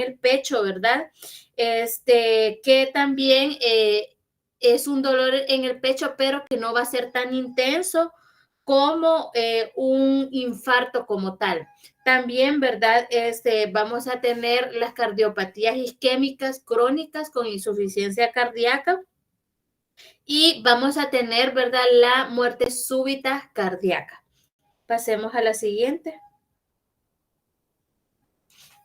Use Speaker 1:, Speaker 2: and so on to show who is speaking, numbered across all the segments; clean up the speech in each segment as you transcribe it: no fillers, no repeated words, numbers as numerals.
Speaker 1: el pecho, ¿verdad? Que también es un dolor en el pecho, pero que no va a ser tan intenso como un infarto como tal. También, ¿verdad? Vamos a tener las cardiopatías isquémicas crónicas con insuficiencia cardíaca y vamos a tener, ¿verdad? La muerte súbita cardíaca. Pasemos a la siguiente.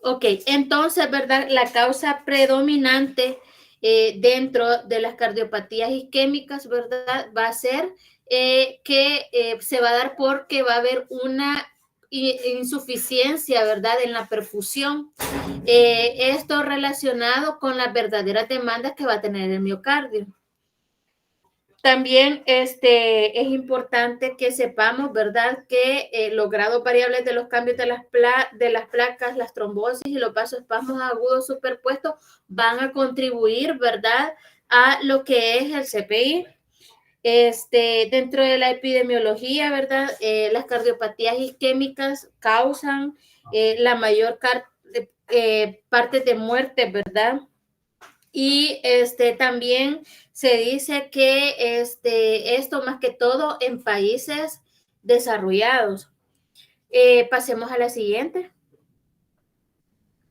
Speaker 1: Ok, entonces, ¿verdad? La causa predominante dentro de las cardiopatías isquémicas, ¿verdad? Va a ser que se va a dar porque va a haber una insuficiencia, ¿verdad? En la perfusión. Esto relacionado con las verdaderas demandas que va a tener el miocardio. También es importante que sepamos, ¿verdad?, que los grados variables de los cambios de las placas, las trombosis y los vasoespasmos agudos superpuestos van a contribuir, ¿verdad?, a lo que es el CPI. Dentro de la epidemiología, ¿verdad?, las cardiopatías isquémicas causan la mayor parte de muerte, ¿verdad? Y también se dice que esto más que todo en países desarrollados. Pasemos a la siguiente.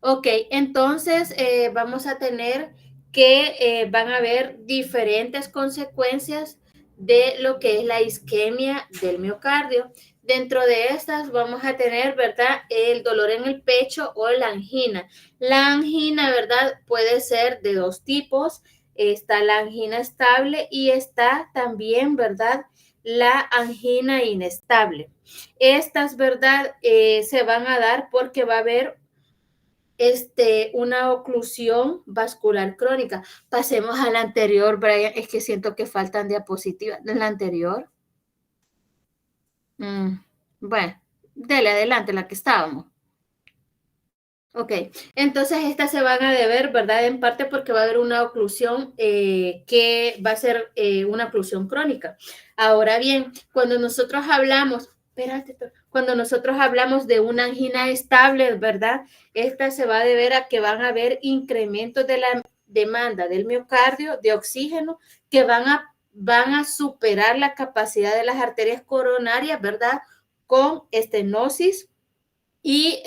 Speaker 1: Ok, entonces vamos a tener que van a haber diferentes consecuencias de lo que es la isquemia del miocardio. Dentro de estas vamos a tener, ¿verdad?, el dolor en el pecho o la angina. La angina, ¿verdad?, puede ser de dos tipos. Está la angina estable y está también, ¿verdad?, la angina inestable. Estas, ¿verdad?, se van a dar porque va a haber una oclusión vascular crónica. Pasemos a la anterior, Brian. Es que siento que faltan diapositivas. En la anterior. Bueno, dele adelante, la que estábamos. Ok, entonces estas se van a deber, ¿verdad? En parte porque va a haber una oclusión que va a ser una oclusión crónica. Ahora bien, cuando nosotros hablamos, espérate, cuando nosotros hablamos de una angina estable, ¿verdad? Esta se va a deber a que van a haber incrementos de la demanda del miocardio de oxígeno que van a superar la capacidad de las arterias coronarias, ¿verdad? Con estenosis. Y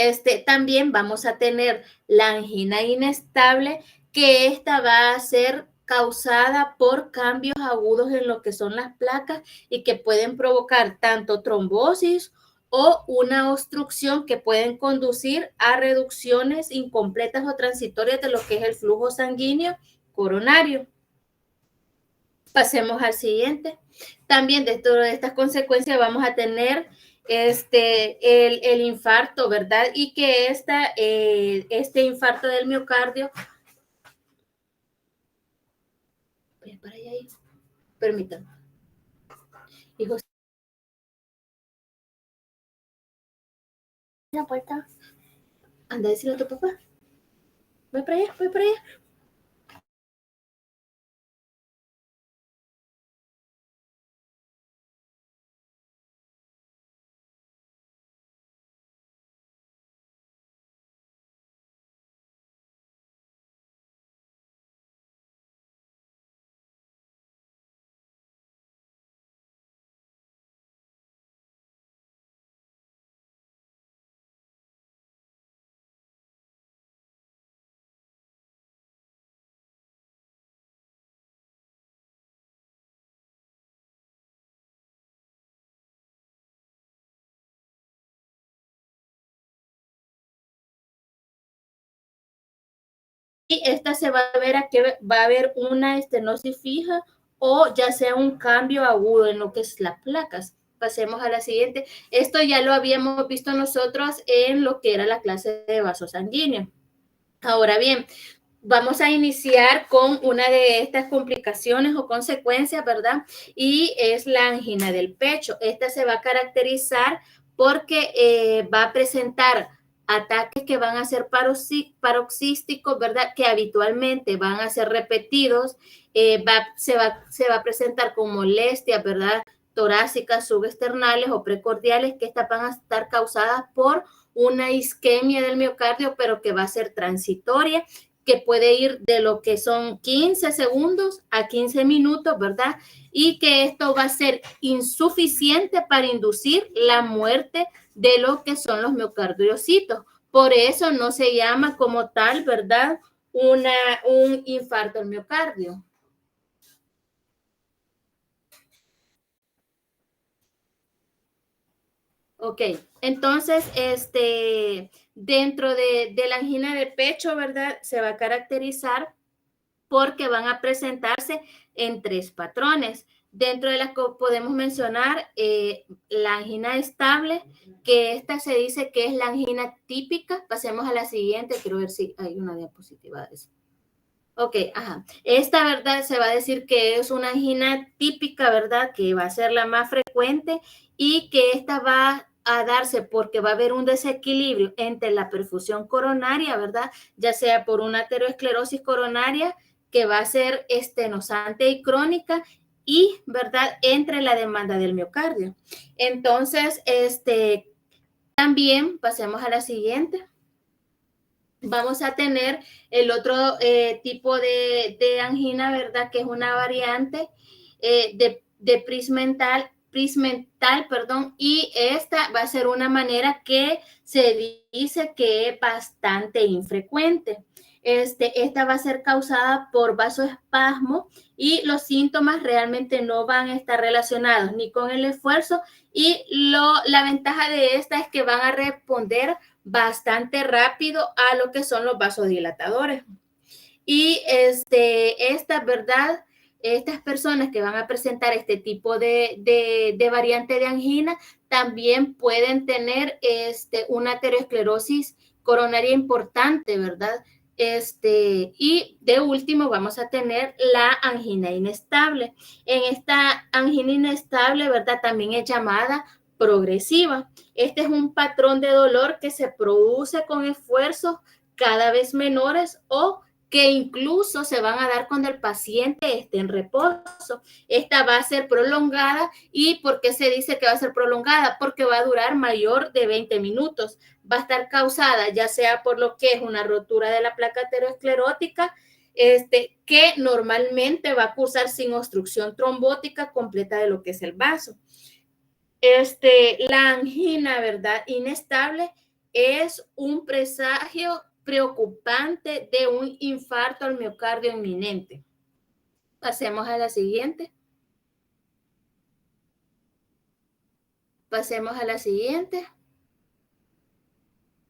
Speaker 1: también vamos a tener la angina inestable, que esta va a ser causada por cambios agudos en lo que son las placas y que pueden provocar tanto trombosis o una obstrucción que pueden conducir a reducciones incompletas o transitorias de lo que es el flujo sanguíneo coronario. Pasemos al siguiente. También dentro de estas consecuencias vamos a tener el infarto, ¿verdad? Y que este infarto del miocardio. Voy para allá, hijo. Permítame. Hijo. La puerta. Anda a decirle a tu papá. Voy para allá, voy para allá. Y esta se va a ver a que va a haber una estenosis fija o ya sea un cambio agudo en lo que es las placas. Pasemos a la siguiente. Esto ya lo habíamos visto nosotros en lo que era la clase de vaso sanguíneo. Ahora bien, vamos a iniciar con una de estas complicaciones o consecuencias, ¿verdad? Y es la angina del pecho. Esta se va a caracterizar porque va a presentar ataques que van a ser paroxísticos, ¿verdad? Que habitualmente van a ser repetidos. Se va a presentar con molestias, ¿verdad? Torácicas, subesternales o precordiales, que estas van a estar causadas por una isquemia del miocardio, pero que va a ser transitoria, que puede ir de lo que son 15 segundos a 15 minutos, ¿verdad? Y que esto va a ser insuficiente para inducir la muerte de lo que son los miocardiocitos. Por eso no se llama como tal, ¿verdad? Un infarto al miocardio. Ok, entonces, dentro de la angina de pecho, ¿verdad? Se va a caracterizar porque van a presentarse en 3 patrones. Dentro de las que podemos mencionar la angina estable, que esta se dice que es la angina típica. Pasemos a la siguiente, quiero ver si hay una diapositiva de eso. Ok, ajá. Esta, ¿verdad? Se va a decir que es una angina típica, ¿verdad? Que va a ser la más frecuente y que esta va a darse porque va a haber un desequilibrio entre la perfusión coronaria, ¿verdad? Ya sea por una aterosclerosis coronaria que va a ser estenosante y crónica y, ¿verdad? Entre la demanda del miocardio. Entonces, también pasemos a la siguiente. Vamos a tener el otro tipo de angina, ¿verdad? Que es una variante de prismental, perdón, y esta va a ser una manera que se dice que es bastante infrecuente. Esta va a ser causada por vasoespasmo y los síntomas realmente no van a estar relacionados ni con el esfuerzo y la ventaja de esta es que van a responder bastante rápido a lo que son los vasodilatadores. Y esta verdad, estas personas que van a presentar este tipo de variante de angina también pueden tener una aterosclerosis coronaria importante, ¿verdad? Y de último vamos a tener la angina inestable. En esta angina inestable, ¿verdad? También es llamada progresiva. Este es un patrón de dolor que se produce con esfuerzos cada vez menores o que incluso se van a dar cuando el paciente esté en reposo. Esta va a ser prolongada. ¿Y por qué se dice que va a ser prolongada? Porque va a durar mayor de 20 minutos. Va a estar causada ya sea por lo que es una rotura de la placa aterosclerótica, que normalmente va a cursar sin obstrucción trombótica completa de lo que es el vaso. La angina, ¿verdad? Inestable es un presagio preocupante de un infarto al miocardio inminente. Pasemos a la siguiente. Pasemos a la siguiente.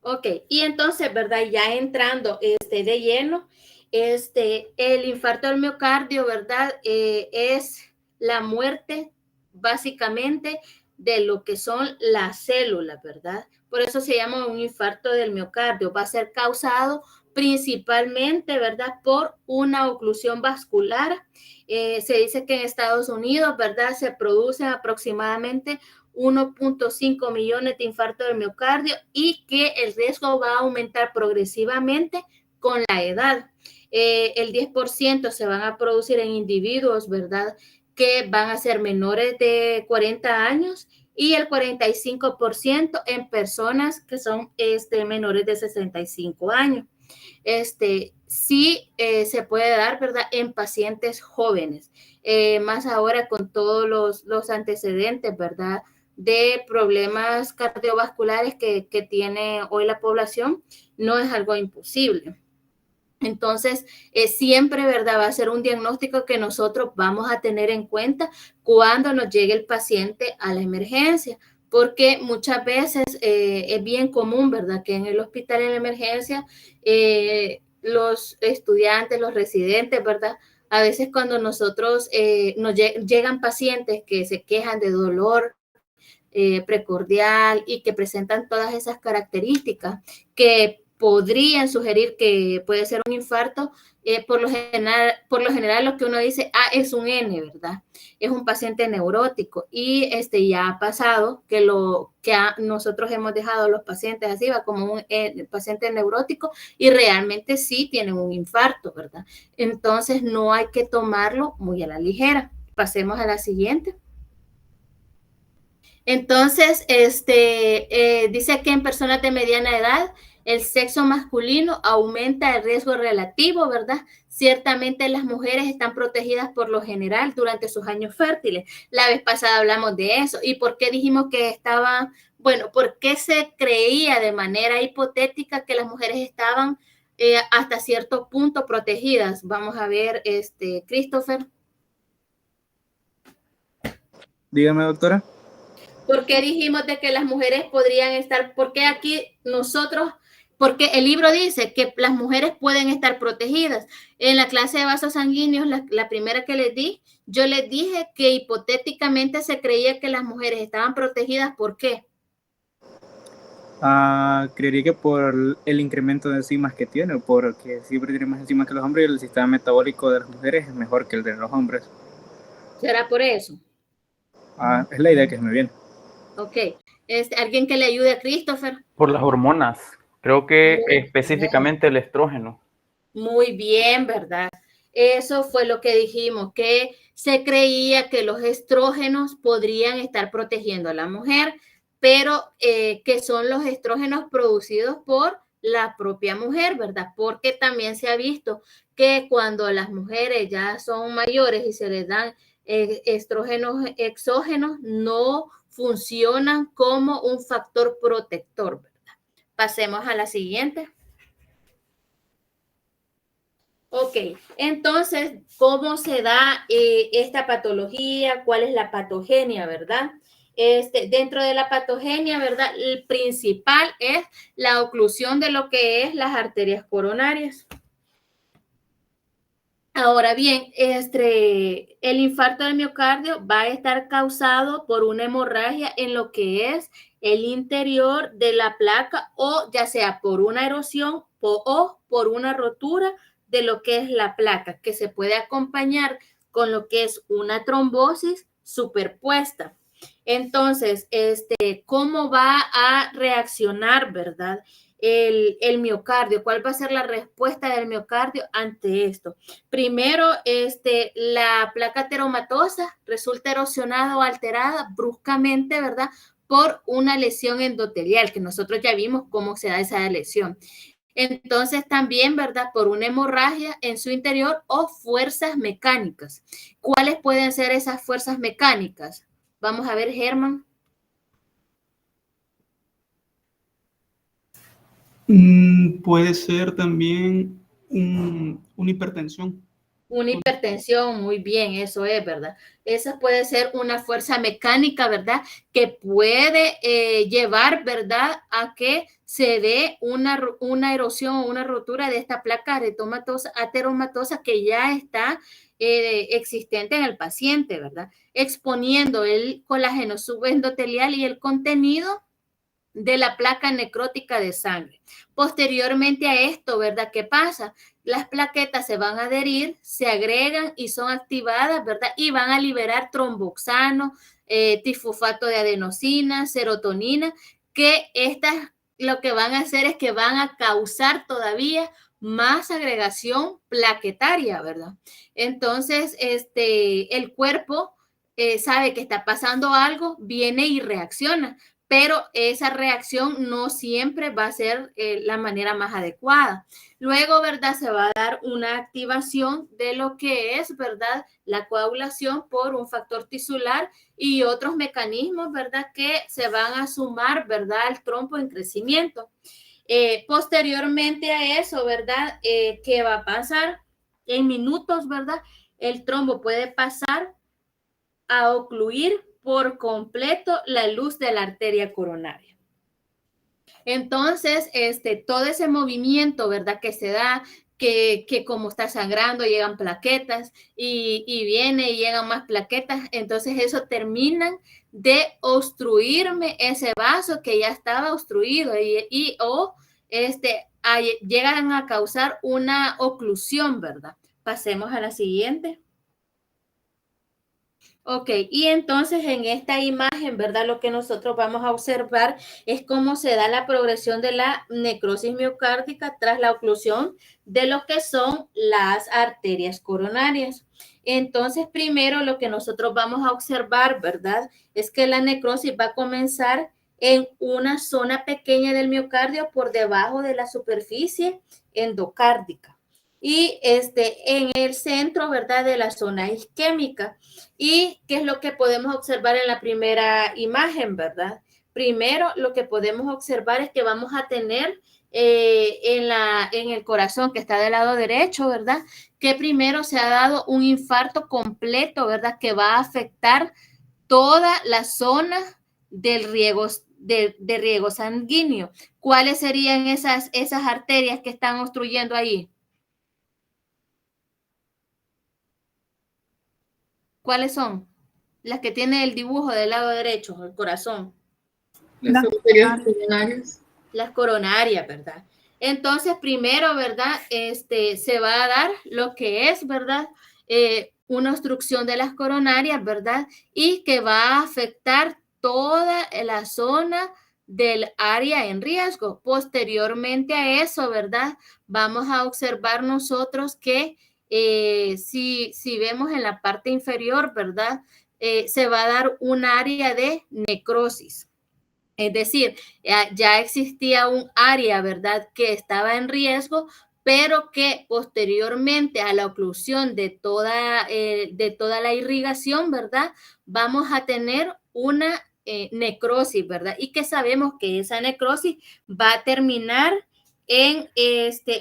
Speaker 1: Ok, y entonces, ¿verdad? Ya entrando de lleno, el infarto al miocardio, ¿verdad? Es la muerte básicamente de lo que son las células, ¿verdad? Por eso se llama un infarto del miocardio. Va a ser causado principalmente, ¿verdad? Por una oclusión vascular. Se dice que en Estados Unidos, ¿verdad? Se producen aproximadamente 1.5 millones de infartos del miocardio y que el riesgo va a aumentar progresivamente con la edad. El 10% se van a producir en individuos, ¿verdad? Que van a ser menores de 40 años y el 45% en personas que son menores de 65 años. Sí se puede dar, ¿verdad? En pacientes jóvenes, más ahora con todos los antecedentes, ¿verdad? De problemas cardiovasculares que tiene hoy la población, no es algo imposible. Entonces, siempre, ¿verdad? Va a ser un diagnóstico que nosotros vamos a tener en cuenta cuando nos llegue el paciente a la emergencia, porque muchas veces es bien común, ¿verdad? Que en el hospital en la emergencia, los estudiantes, los residentes, ¿verdad? A veces cuando nosotros nos llegan pacientes que se quejan de dolor precordial y que presentan todas esas características que podrían sugerir que puede ser un infarto, por lo general lo que uno dice, es un N, ¿verdad? Es un paciente neurótico y ya ha pasado que nosotros hemos dejado a los pacientes así, va como un paciente neurótico y realmente sí tienen un infarto, ¿verdad? Entonces no hay que tomarlo muy a la ligera. Pasemos a la siguiente. Entonces, dice que en personas de mediana edad, el sexo masculino aumenta el riesgo relativo, ¿verdad? Ciertamente las mujeres están protegidas por lo general durante sus años fértiles. La vez pasada hablamos de eso. ¿Y por qué dijimos que estaba, bueno, por qué se creía de manera hipotética que las mujeres estaban hasta cierto punto protegidas? Vamos a ver, Christopher.
Speaker 2: Dígame, doctora.
Speaker 1: ¿Por qué dijimos de que las mujeres podrían estar? Porque aquí nosotros, porque el libro dice que las mujeres pueden estar protegidas. En la clase de vasos sanguíneos, la primera que les di, yo les dije que hipotéticamente se creía que las mujeres estaban protegidas. ¿Por qué?
Speaker 2: Creería que por el incremento de enzimas que tiene, porque siempre tiene más enzimas que los hombres y el sistema metabólico de las mujeres es mejor que el de los hombres.
Speaker 1: ¿Será por eso?
Speaker 2: Es la idea que se me viene.
Speaker 1: Ok. ¿Alguien que le ayude a Christopher?
Speaker 3: Por las hormonas, creo que
Speaker 1: Muy bien.
Speaker 3: específicamente el estrógeno.
Speaker 1: Muy bien, ¿verdad? Eso fue lo que dijimos, que se creía que los estrógenos podrían estar protegiendo a la mujer, pero que son los estrógenos producidos por la propia mujer, ¿verdad? Porque también se ha visto que cuando las mujeres ya son mayores y se les dan estrógenos exógenos, no funcionan como un factor protector, ¿verdad? Pasemos a la siguiente. Ok, entonces, ¿cómo se da esta patología? ¿Cuál es la patogenia, verdad? Dentro de la patogenia, ¿verdad? El principal es la oclusión de lo que es las arterias coronarias. Ahora bien, el infarto del miocardio va a estar causado por una hemorragia en lo que es el interior de la placa o ya sea por una erosión o por una rotura de lo que es la placa, que se puede acompañar con lo que es una trombosis superpuesta. Entonces, ¿cómo va a reaccionar, verdad? El miocardio, ¿cuál va a ser la respuesta del miocardio ante esto? Primero, la placa teromatosa resulta erosionada o alterada bruscamente, ¿verdad? Por una lesión endotelial, que nosotros ya vimos cómo se da esa lesión. Entonces, también, ¿verdad? Por una hemorragia en su interior o fuerzas mecánicas. ¿Cuáles pueden ser esas fuerzas mecánicas? Vamos a ver, Germán.
Speaker 4: Puede ser también una hipertensión.
Speaker 1: Una hipertensión, muy bien, eso es, ¿verdad? Esa puede ser una fuerza mecánica, ¿verdad? Que puede llevar, ¿verdad? A que se dé una erosión o una rotura de esta placa ateromatosa que ya está existente en el paciente, ¿verdad? Exponiendo el colágeno subendotelial y el contenido de la placa necrótica de sangre. Posteriormente a esto, ¿verdad? ¿Qué pasa? Las plaquetas se van a adherir, se agregan y son activadas, ¿verdad? Y van a liberar tromboxano, tifosfato de adenosina, serotonina, que estas lo que van a hacer es que van a causar todavía más agregación plaquetaria, ¿verdad? Entonces, el cuerpo sabe que está pasando algo, viene y reacciona, pero esa reacción no siempre va a ser la manera más adecuada. Luego, ¿verdad? Se va a dar una activación de lo que es, ¿verdad? La coagulación por un factor tisular y otros mecanismos, ¿verdad? Que se van a sumar, ¿verdad? Al trompo en crecimiento. Posteriormente a eso, ¿verdad? ¿Qué va a pasar? En minutos, ¿verdad? El trombo puede pasar a ocluir por completo la luz de la arteria coronaria. Entonces, todo ese movimiento, ¿verdad? Que se da, que como está sangrando, llegan plaquetas y viene y llegan más plaquetas, entonces eso termina de obstruirme ese vaso que ya estaba obstruido o llegan a causar una oclusión, ¿verdad? Pasemos a la siguiente. Ok, y entonces en esta imagen, ¿verdad? Lo que nosotros vamos a observar es cómo se da la progresión de la necrosis miocárdica tras la oclusión de lo que son las arterias coronarias. Entonces, primero lo que nosotros vamos a observar, ¿verdad? Es que la necrosis va a comenzar en una zona pequeña del miocardio por debajo de la superficie endocárdica y en el centro, ¿verdad? De la zona isquémica. ¿Y qué es lo que podemos observar en la primera imagen, verdad? Primero, lo que podemos observar es que vamos a tener en el corazón que está del lado derecho, ¿verdad? Que primero se ha dado un infarto completo, ¿verdad? Que va a afectar toda la zona del riego, de riego sanguíneo. ¿Cuáles serían esas arterias que están obstruyendo ahí? ¿Cuáles son? Las que tiene el dibujo del lado derecho, el corazón.
Speaker 5: Las arterias coronarias.
Speaker 1: Las coronarias, ¿verdad? Entonces, primero, ¿verdad? Se va a dar lo que es, ¿verdad? Una obstrucción de las coronarias, ¿verdad? Y que va a afectar toda la zona del área en riesgo. Posteriormente a eso, ¿verdad? Vamos a observar nosotros que si vemos en la parte inferior, ¿verdad? Se va a dar un área de necrosis. Es decir, ya existía un área, ¿verdad?, que estaba en riesgo, pero que posteriormente a la oclusión de toda la irrigación, ¿verdad?, vamos a tener una necrosis, ¿verdad? Y que sabemos que esa necrosis va a terminar en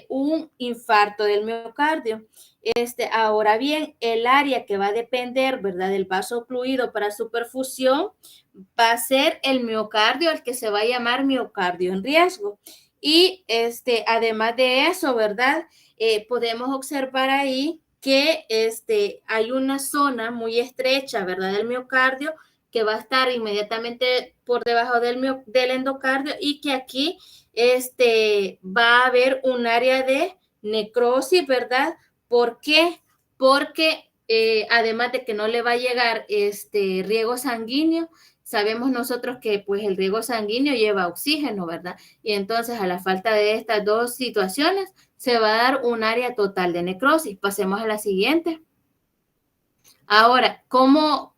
Speaker 1: un infarto del miocardio. Ahora bien, el área que va a depender, ¿verdad?, del vaso ocluido para su perfusión va a ser el miocardio, el que se va a llamar miocardio en riesgo. Y además de eso, ¿verdad? Podemos observar ahí que hay una zona muy estrecha, ¿verdad? Del miocardio que va a estar inmediatamente por debajo del endocardio y que aquí va a haber un área de necrosis, ¿verdad? ¿Por qué? Porque además de que no le va a llegar riego sanguíneo, sabemos nosotros que pues el riego sanguíneo lleva oxígeno, ¿verdad? Y entonces a la falta de estas dos situaciones se va a dar un área total de necrosis. Pasemos a la siguiente. Ahora, ¿cómo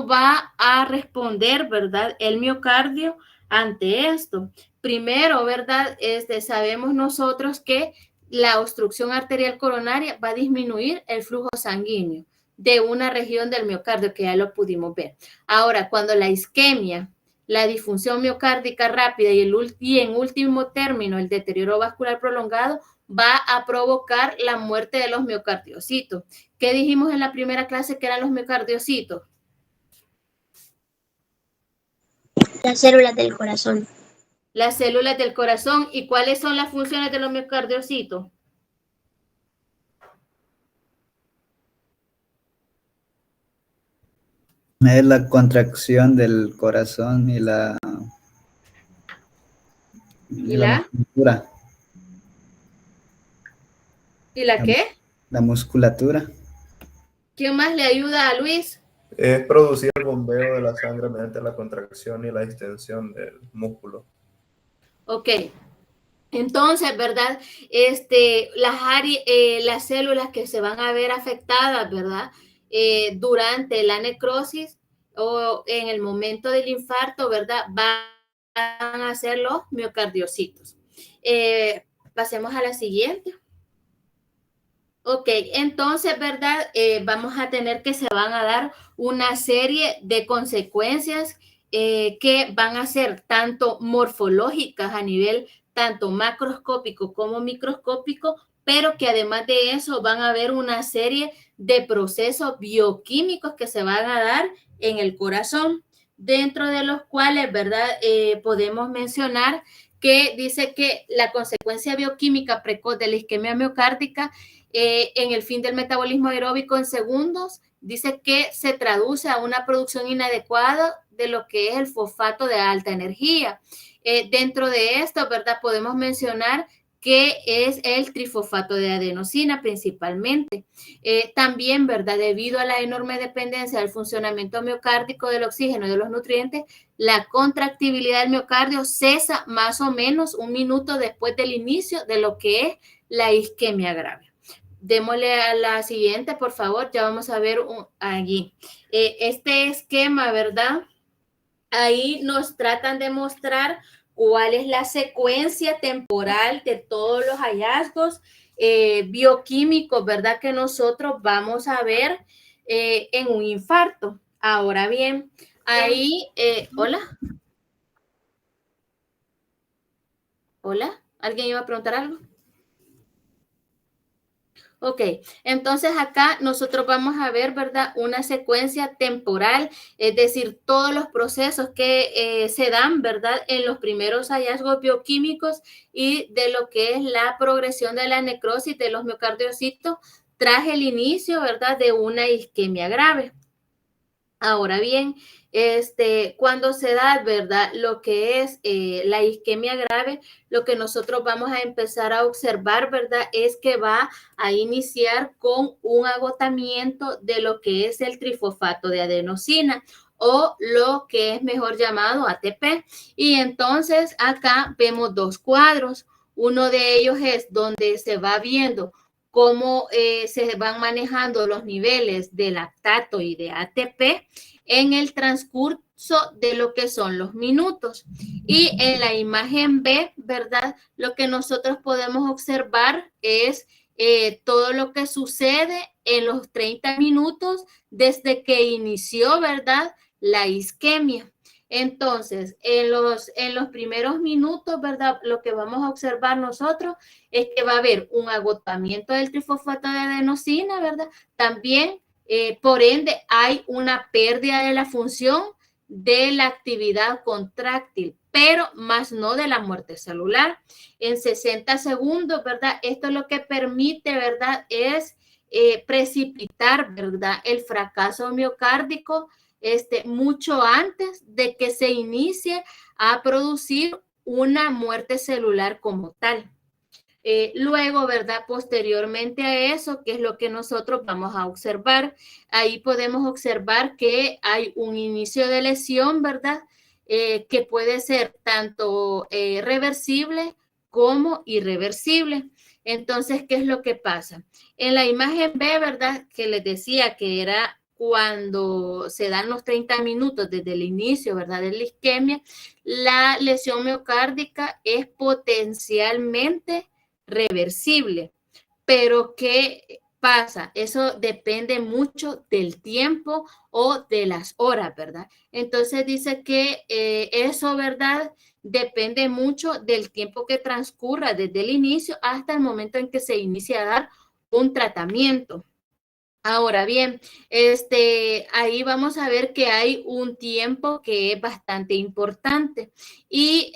Speaker 1: va a responder, verdad, el miocardio ante esto? Primero, ¿verdad? Sabemos nosotros que la obstrucción arterial coronaria va a disminuir el flujo sanguíneo de una región del miocardio, que ya lo pudimos ver. Ahora, cuando la isquemia, la disfunción miocárdica rápida y en último término el deterioro vascular prolongado va a provocar la muerte de los miocardiocitos. ¿Qué dijimos en la primera clase que eran los miocardiocitos?
Speaker 6: Las células del corazón.
Speaker 1: Las células del corazón. ¿Y cuáles son las funciones de los miocardiocitos?
Speaker 7: Es la contracción del corazón y la musculatura.
Speaker 1: ¿Y la qué?
Speaker 7: La musculatura.
Speaker 1: ¿Quién más le ayuda a Luis?
Speaker 8: Es producir el bombeo de la sangre mediante la contracción y la distensión del músculo.
Speaker 1: Ok. Entonces, ¿verdad? Las células que se van a ver afectadas, ¿verdad? Durante la necrosis o en el momento del infarto, ¿verdad? Van a ser los miocardiocitos. Pasemos a la siguiente. Ok, entonces, ¿verdad? Vamos a tener que se van a dar una serie de consecuencias que van a ser tanto morfológicas a nivel tanto macroscópico como microscópico, pero que además de eso van a haber una serie de procesos bioquímicos que se van a dar en el corazón, dentro de los cuales, ¿verdad? Podemos mencionar que dice que la consecuencia bioquímica precoz de la isquemia miocárdica en el fin del metabolismo aeróbico en segundos, dice que se traduce a una producción inadecuada de lo que es el fosfato de alta energía. Dentro de esto, ¿verdad? Podemos mencionar que es el trifosfato de adenosina principalmente. También, ¿verdad? Debido a la enorme dependencia del funcionamiento miocárdico del oxígeno y de los nutrientes, la contractibilidad del miocardio cesa más o menos 1 minuto después del inicio de lo que es la isquemia grave. Démosle a la siguiente, por favor. Ya vamos a ver allí. Este esquema, ¿verdad? Ahí nos tratan de mostrar cuál es la secuencia temporal de todos los hallazgos bioquímicos, ¿verdad? Que nosotros vamos a ver en un infarto. Ahora bien, ahí, ¿hola? ¿Hola? ¿Alguien iba a preguntar algo? Ok, entonces acá nosotros vamos a ver, ¿verdad? Una secuencia temporal, es decir, todos los procesos que se dan, ¿verdad? En los primeros hallazgos bioquímicos y de lo que es la progresión de la necrosis de los miocardiocitos tras el inicio, ¿verdad? De una isquemia grave. Ahora bien, cuando se da, ¿verdad? Lo que es la isquemia grave, lo que nosotros vamos a empezar a observar, ¿verdad? Es que va a iniciar con un agotamiento de lo que es el trifosfato de adenosina o lo que es mejor llamado ATP. Y entonces acá vemos 2 cuadros. Uno de ellos es donde se va viendo cómo se van manejando los niveles de lactato y de ATP en el transcurso de lo que son los minutos. Y en la imagen B, ¿verdad? Lo que nosotros podemos observar es todo lo que sucede en los 30 minutos desde que inició, ¿verdad? La isquemia. Entonces, en los primeros minutos, ¿verdad? Lo que vamos a observar nosotros es que va a haber un agotamiento del trifosfato de adenosina, ¿verdad? También, por ende, hay una pérdida de la función de la actividad contráctil, pero más no de la muerte celular. En 60 segundos, ¿verdad? Esto lo que permite, ¿verdad? Es precipitar, ¿verdad? El fracaso miocárdico mucho antes de que se inicie a producir una muerte celular como tal. Luego, ¿verdad? Posteriormente a eso, ¿qué es lo que nosotros vamos a observar? Ahí podemos observar que hay un inicio de lesión, ¿verdad? Que puede ser tanto reversible como irreversible. Entonces, ¿qué es lo que pasa? En la imagen B, ¿verdad? Que les decía que era cuando se dan los 30 minutos desde el inicio, ¿verdad? De la isquemia, la lesión miocárdica es potencialmente reversible. Pero ¿qué pasa? Eso depende mucho del tiempo o de las horas, ¿verdad? Entonces dice que eso, ¿verdad? Depende mucho del tiempo que transcurra desde el inicio hasta el momento en que se inicia a dar un tratamiento. Ahora bien, ahí vamos a ver que hay un tiempo que es bastante importante y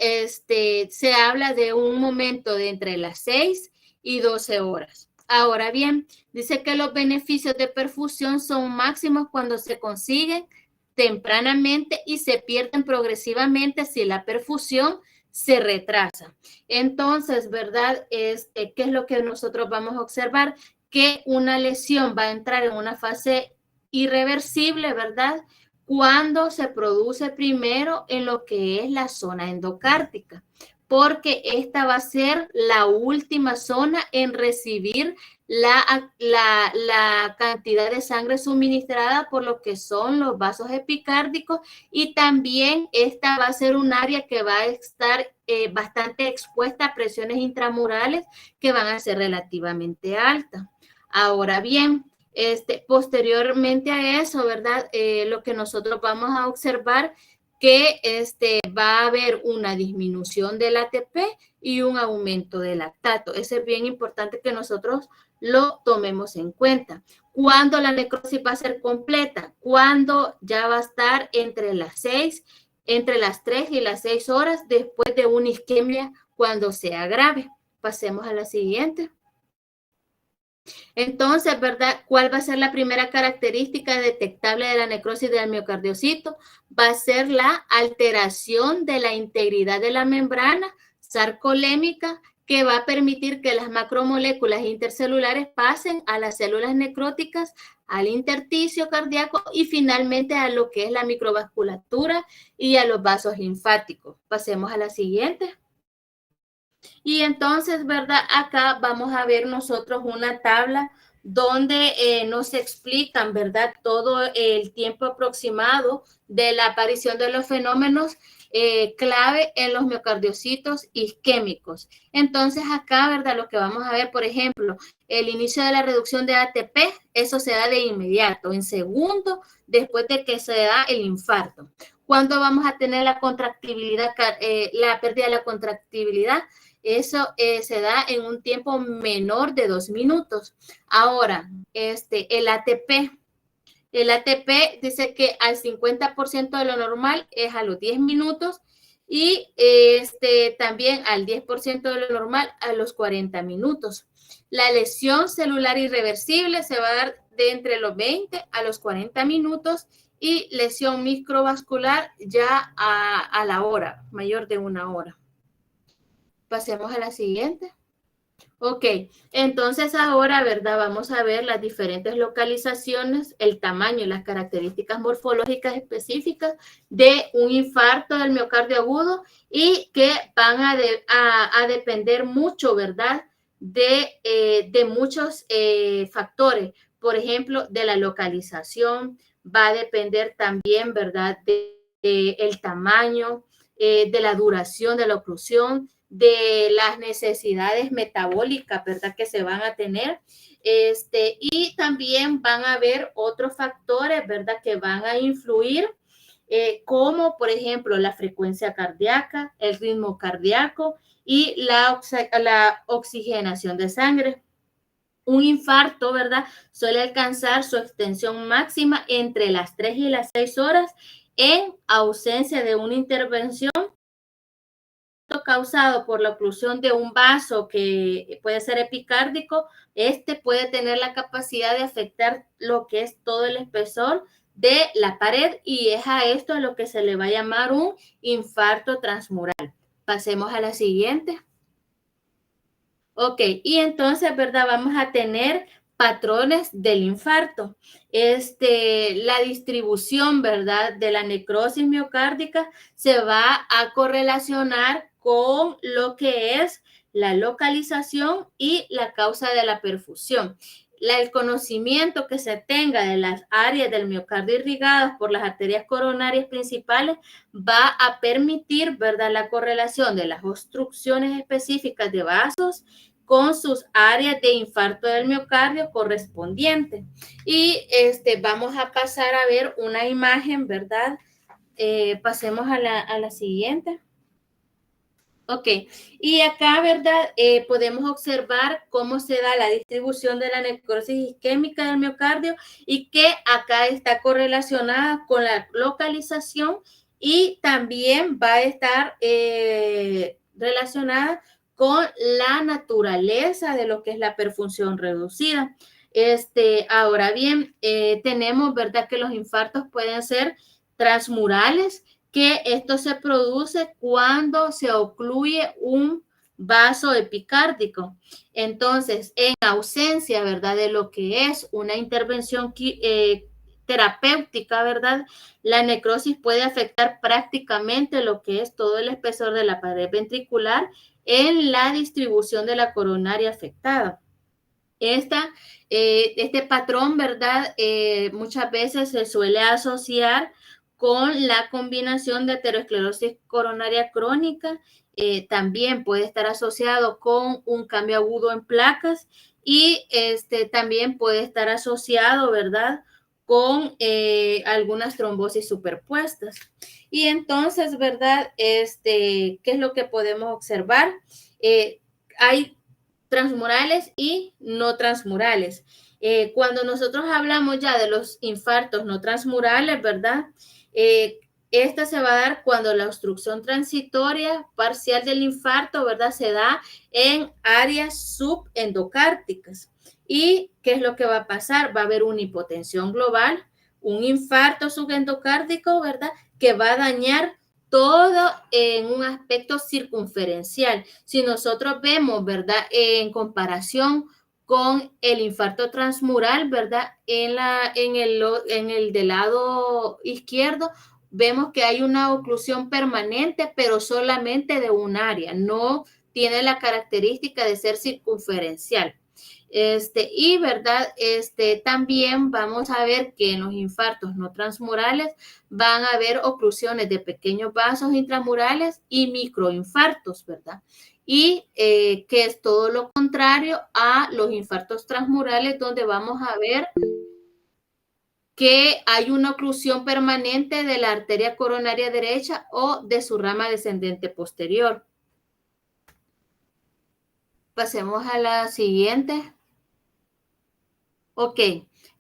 Speaker 1: se habla de un momento de entre las 6 y 12 horas. Ahora bien, dice que los beneficios de perfusión son máximos cuando se consiguen tempranamente y se pierden progresivamente si la perfusión se retrasa. Entonces, ¿verdad? ¿Qué es lo que nosotros vamos a observar? Que una lesión va a entrar en una fase irreversible, ¿verdad? Cuando se produce primero en lo que es la zona endocárdica, porque esta va a ser la última zona en recibir la cantidad de sangre suministrada por lo que son los vasos epicárdicos y también esta va a ser un área que va a estar bastante expuesta a presiones intramurales que van a ser relativamente altas. Ahora bien, posteriormente a eso, ¿verdad? Lo que nosotros vamos a observar que va a haber una disminución del ATP y un aumento del lactato. Eso es bien importante que nosotros lo tomemos en cuenta. ¿Cuándo la necrosis va a ser completa? Cuando ya va a estar entre las 3 y las 6 horas después de una isquemia cuando sea grave. Pasemos a la siguiente. Entonces, ¿verdad? ¿Cuál va a ser la primera característica detectable de la necrosis del miocardiocito? Va a ser la alteración de la integridad de la membrana sarcolémica que va a permitir que las macromoléculas intercelulares pasen a las células necróticas, al intersticio cardíaco y finalmente a lo que es la microvasculatura y a los vasos linfáticos. Pasemos a la siguiente. Y entonces, ¿verdad? Acá vamos a ver nosotros una tabla donde nos explican, ¿verdad? Todo el tiempo aproximado de la aparición de los fenómenos clave en los miocardiocitos isquémicos. Entonces acá, ¿verdad? Lo que vamos a ver, por ejemplo, el inicio de la reducción de ATP, eso se da de inmediato, en segundo, después de que se da el infarto. ¿Cuándo vamos a tener la contractibilidad, la pérdida de la contractibilidad? Eso se da en un tiempo menor de 2 minutos. Ahora, el ATP dice que al 50% de lo normal es a los 10 minutos y también al 10% de lo normal a los 40 minutos. La lesión celular irreversible se va a dar de entre los 20 a los 40 minutos y lesión microvascular ya a la hora, mayor de 1 hora. Pasemos a la siguiente. Ok, entonces ahora, ¿verdad? Vamos a ver las diferentes localizaciones, el tamaño y las características morfológicas específicas de un infarto del miocardio agudo y que van a depender mucho, ¿verdad? De muchos factores. Por ejemplo, de la localización, va a depender también, ¿verdad? El tamaño, de la duración de la oclusión, de las necesidades metabólicas, ¿verdad? Que se van a tener. Y también van a haber otros factores, ¿verdad? Que van a influir, como por ejemplo la frecuencia cardíaca, el ritmo cardíaco y la oxigenación de sangre. Un infarto, ¿verdad? Suele alcanzar su extensión máxima entre las 3 y las 6 horas en ausencia de una intervención causado por la oclusión de un vaso que puede ser epicárdico. Puede tener la capacidad de afectar lo que es todo el espesor de la pared y es a esto a lo que se le va a llamar un infarto transmural. Pasemos a la siguiente. Ok, y entonces, ¿verdad? Vamos a tener patrones del infarto. La distribución, ¿verdad? De la necrosis miocárdica se va a correlacionar con lo que es la localización y la causa de la perfusión. El conocimiento que se tenga de las áreas del miocardio irrigadas por las arterias coronarias principales va a permitir, ¿verdad? La correlación de las obstrucciones específicas de vasos con sus áreas de infarto del miocardio correspondientes. Y vamos a pasar a ver una imagen, ¿verdad? Pasemos a la siguiente. Ok, y acá, ¿verdad? Podemos observar cómo se da la distribución de la necrosis isquémica del miocardio y que acá está correlacionada con la localización y también va a estar relacionada con la naturaleza de lo que es la perfusión reducida. Ahora bien, tenemos, ¿verdad? Que los infartos pueden ser transmurales, que esto se produce cuando se ocluye un vaso epicárdico. Entonces, en ausencia, ¿verdad? De lo que es una intervención terapéutica, ¿verdad? La necrosis puede afectar prácticamente lo que es todo el espesor de la pared ventricular en la distribución de la coronaria afectada. Este patrón, ¿verdad? Muchas veces se suele asociar con la combinación de aterosclerosis coronaria crónica. También puede estar asociado con un cambio agudo en placas y también puede estar asociado, ¿verdad? Con algunas trombosis superpuestas. Y entonces, ¿verdad? ¿Qué es lo que podemos observar? Hay transmurales y no transmurales. Cuando nosotros hablamos ya de los infartos no transmurales, ¿verdad? Esta se va a dar cuando la obstrucción transitoria parcial del infarto, ¿verdad? Se da en áreas subendocárticas. ¿Y qué es lo que va a pasar? Va a haber una hipotensión global, un infarto subendocárdico, ¿verdad? Que va a dañar todo en un aspecto circunferencial. Si nosotros vemos, ¿verdad? En comparación con el infarto transmural, ¿verdad? En el del lado izquierdo, vemos que hay una oclusión permanente, pero solamente de un área, no tiene la característica de ser circunferencial. Y verdad, también vamos a ver que en los infartos no transmurales van a haber oclusiones de pequeños vasos intramurales y microinfartos, ¿verdad? Y que es todo lo contrario a los infartos transmurales, donde vamos a ver que hay una oclusión permanente de la arteria coronaria derecha o de su rama descendente posterior. Pasemos a la siguiente. Ok,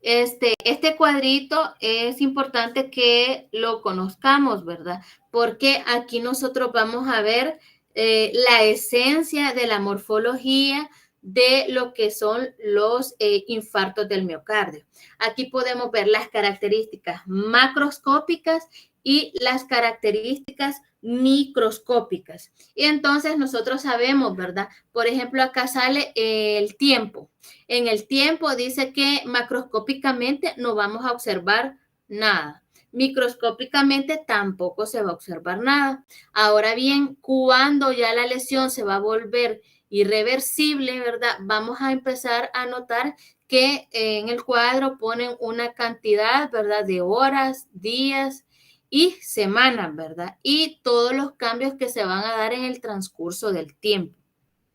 Speaker 1: este cuadrito es importante que lo conozcamos, ¿verdad? Porque aquí nosotros vamos a ver la esencia de la morfología de lo que son los infartos del miocardio. Aquí podemos ver las características macroscópicas y las características microscópicas. Y entonces nosotros sabemos, ¿verdad? Por ejemplo, acá sale el tiempo. En el tiempo dice que macroscópicamente no vamos a observar nada. Microscópicamente tampoco se va a observar nada. Ahora bien, cuando ya la lesión se va a volver irreversible, ¿verdad? Vamos a empezar a notar que en el cuadro ponen una cantidad, ¿verdad? De horas, días y semanas, ¿verdad? Y todos los cambios que se van a dar en el transcurso del tiempo.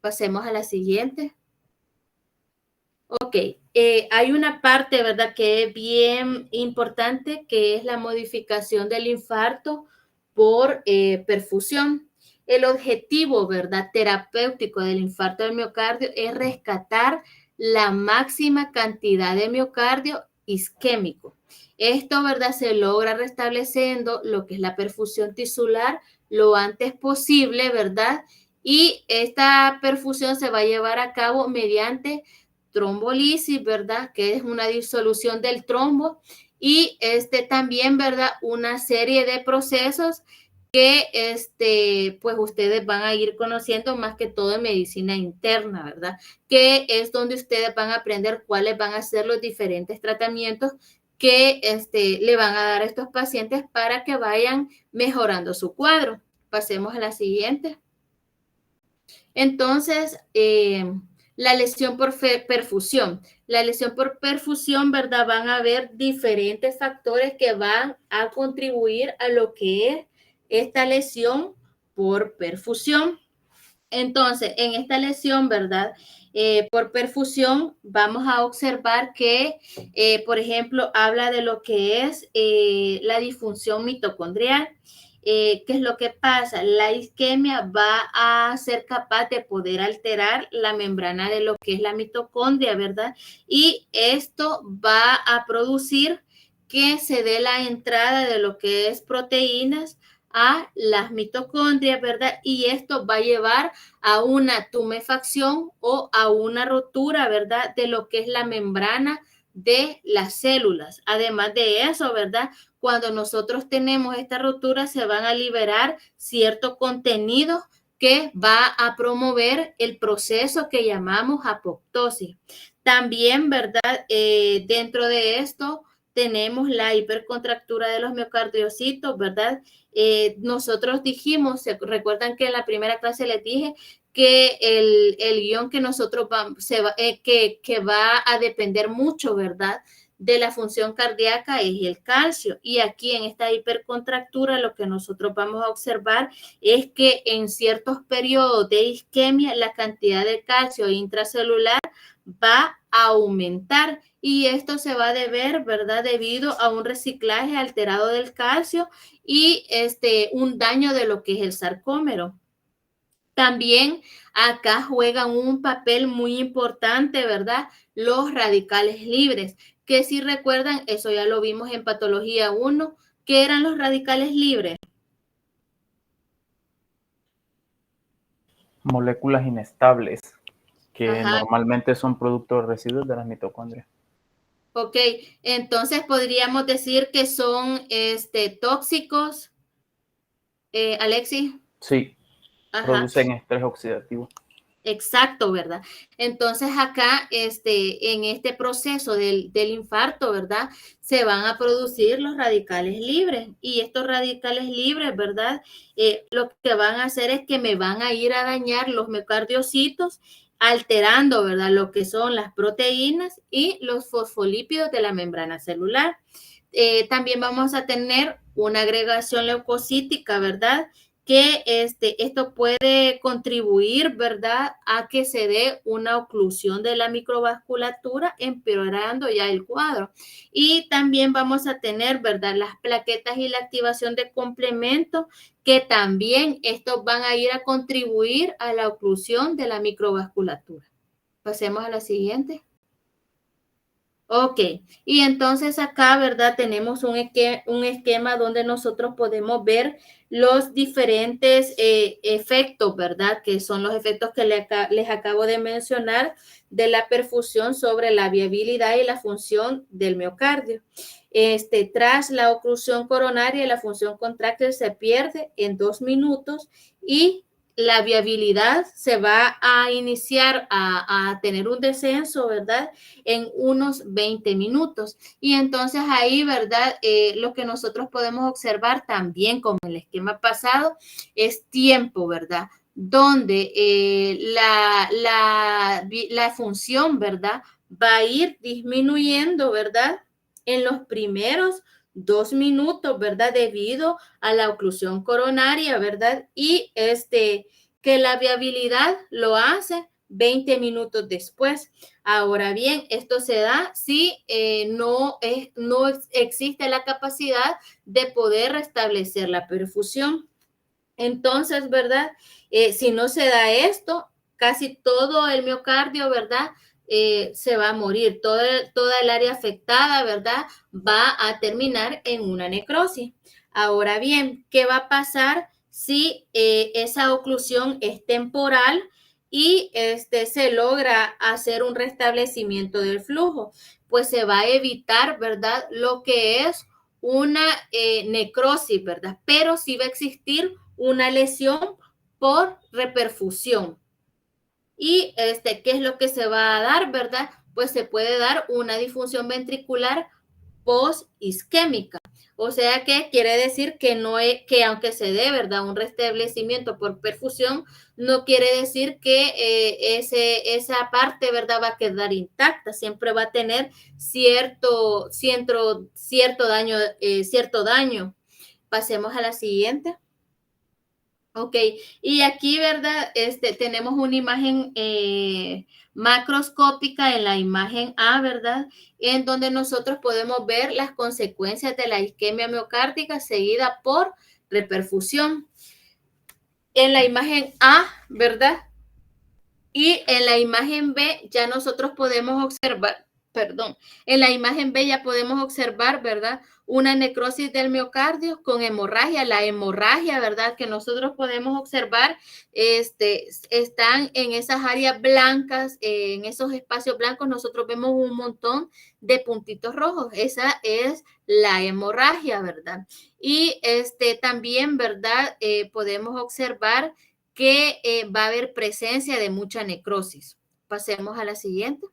Speaker 1: Pasemos a la siguiente. Ok, hay una parte, ¿verdad?, que es bien importante, que es la modificación del infarto por perfusión. El objetivo, ¿verdad?, terapéutico del infarto del miocardio es rescatar la máxima cantidad de miocardio isquémico. Esto, ¿verdad?, se logra restableciendo lo que es la perfusión tisular lo antes posible, ¿verdad? Y esta perfusión se va a llevar a cabo mediante trombolisis, ¿verdad? Que es una disolución del trombo, y también, ¿verdad? Una serie de procesos que pues ustedes van a ir conociendo más que todo en medicina interna, ¿verdad? Que es donde ustedes van a aprender cuáles van a ser los diferentes tratamientos que le van a dar a estos pacientes para que vayan mejorando su cuadro. Pasemos a la siguiente. Entonces, la lesión por perfusión. La lesión por perfusión, ¿verdad? Van a haber diferentes factores que van a contribuir a lo que es esta lesión por perfusión. Entonces, en esta lesión, ¿verdad? Por perfusión, vamos a observar que, por ejemplo, habla de lo que es la disfunción mitocondrial. ¿Qué es lo que pasa? La isquemia va a ser capaz de poder alterar la membrana de lo que es la mitocondria, ¿verdad? Y esto va a producir que se dé la entrada de lo que es proteínas a las mitocondrias, ¿verdad? Y esto va a llevar a una tumefacción o a una rotura, ¿verdad? De lo que es la membrana de las células. Además de eso, ¿verdad? Cuando nosotros tenemos esta rotura, se van a liberar cierto contenido que va a promover el proceso que llamamos apoptosis. También, ¿verdad? Dentro de esto tenemos la hipercontractura de los miocardiocitos, ¿verdad? Nosotros dijimos, ¿se recuerdan que en la primera clase les dije que el guión que nosotros que va a depender mucho, ¿verdad?, de la función cardíaca es el calcio? Y aquí en esta hipercontractura lo que nosotros vamos a observar es que en ciertos periodos de isquemia la cantidad de calcio intracelular va a aumentar, y esto se va a deber, ¿verdad?, debido a un reciclaje alterado del calcio y un daño de lo que es el sarcómero. También acá juegan un papel muy importante, ¿verdad?, los radicales libres, que si recuerdan, eso ya lo vimos en patología 1, ¿qué eran los radicales libres?
Speaker 3: Moléculas inestables que
Speaker 1: Ajá.
Speaker 3: normalmente son productos residuos de las mitocondrias.
Speaker 1: Ok, entonces podríamos decir que son tóxicos. Alexis.
Speaker 3: Sí,
Speaker 1: Ajá.
Speaker 3: producen estrés oxidativo.
Speaker 1: Exacto, ¿verdad? Entonces acá, en este proceso del infarto, ¿verdad? Se van a producir los radicales libres y estos radicales libres, ¿verdad? Lo que van a hacer es que me van a ir a dañar los miocardiocitos, alterando, ¿verdad? Lo que son las proteínas y los fosfolípidos de la membrana celular. También vamos a tener una agregación leucocítica, ¿verdad? Que esto puede contribuir, ¿verdad?, a que se dé una oclusión de la microvasculatura, empeorando ya el cuadro. Y también vamos a tener, ¿verdad?, las plaquetas y la activación de complemento, que también estos van a ir a contribuir a la oclusión de la microvasculatura. Pasemos a la siguiente. Ok, y entonces acá, ¿verdad? Tenemos un esquema donde nosotros podemos ver los diferentes efectos, ¿verdad? Que son los efectos que les acabo de mencionar de la perfusión sobre la viabilidad y la función del miocardio. Tras la oclusión coronaria, la función contráctil se pierde en 2 minutos y la viabilidad se va a iniciar a tener un descenso, ¿verdad?, en unos 20 minutos. Y entonces ahí, ¿verdad?, lo que nosotros podemos observar también, como en el esquema pasado, es tiempo, ¿verdad?, donde la función, ¿verdad?, va a ir disminuyendo, ¿verdad?, en los primeros 2 minutos, ¿verdad?, debido a la oclusión coronaria, ¿verdad? Y que la viabilidad lo hace 20 minutos después. Ahora bien, esto se da si no existe la capacidad de poder restablecer la perfusión. Entonces, ¿verdad? Si no se da esto, casi todo el miocardio, ¿verdad?, se va a morir. Toda el área afectada, ¿verdad?, va a terminar en una necrosis. Ahora bien, ¿qué va a pasar si esa oclusión es temporal y se logra hacer un restablecimiento del flujo? Pues se va a evitar, ¿verdad?, lo que es una necrosis, ¿verdad? Pero sí va a existir una lesión por reperfusión. Y ¿qué es lo que se va a dar, verdad? Pues se puede dar una disfunción ventricular post-isquémica. O sea que quiere decir que aunque se dé, ¿verdad?, un restablecimiento por perfusión, no quiere decir que esa parte, ¿verdad?, va a quedar intacta. Siempre va a tener cierto daño. Pasemos a la siguiente. Ok, y aquí, ¿verdad? Tenemos una imagen macroscópica en la imagen A, ¿verdad? En donde nosotros podemos ver las consecuencias de la isquemia miocárdica seguida por reperfusión. En la imagen A, ¿verdad? Y en la imagen B ya nosotros podemos observar, en la imagen B ya podemos observar, ¿verdad?, una necrosis del miocardio con hemorragia. La hemorragia, ¿verdad?, que nosotros podemos observar, están en esas áreas blancas, en esos espacios blancos nosotros vemos un montón de puntitos rojos. Esa es la hemorragia, ¿verdad? Y también, ¿verdad?, podemos observar que va a haber presencia de mucha necrosis. Pasemos a la siguiente.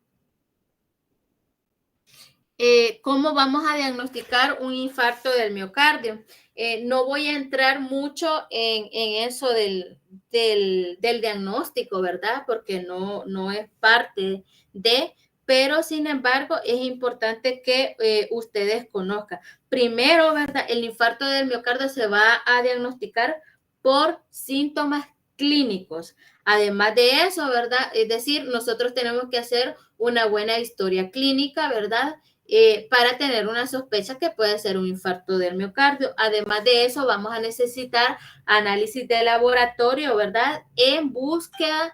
Speaker 1: ¿Cómo vamos a diagnosticar un infarto del miocardio? No voy a entrar mucho en eso del diagnóstico, ¿verdad? Porque no es parte de, pero sin embargo es importante que ustedes conozcan. Primero, ¿verdad?, el infarto del miocardio se va a diagnosticar por síntomas clínicos. Además de eso, ¿verdad? Es decir, nosotros tenemos que hacer una buena historia clínica, ¿verdad?, para tener una sospecha que puede ser un infarto del miocardio. Además de eso, vamos a necesitar análisis de laboratorio, ¿verdad?, en búsqueda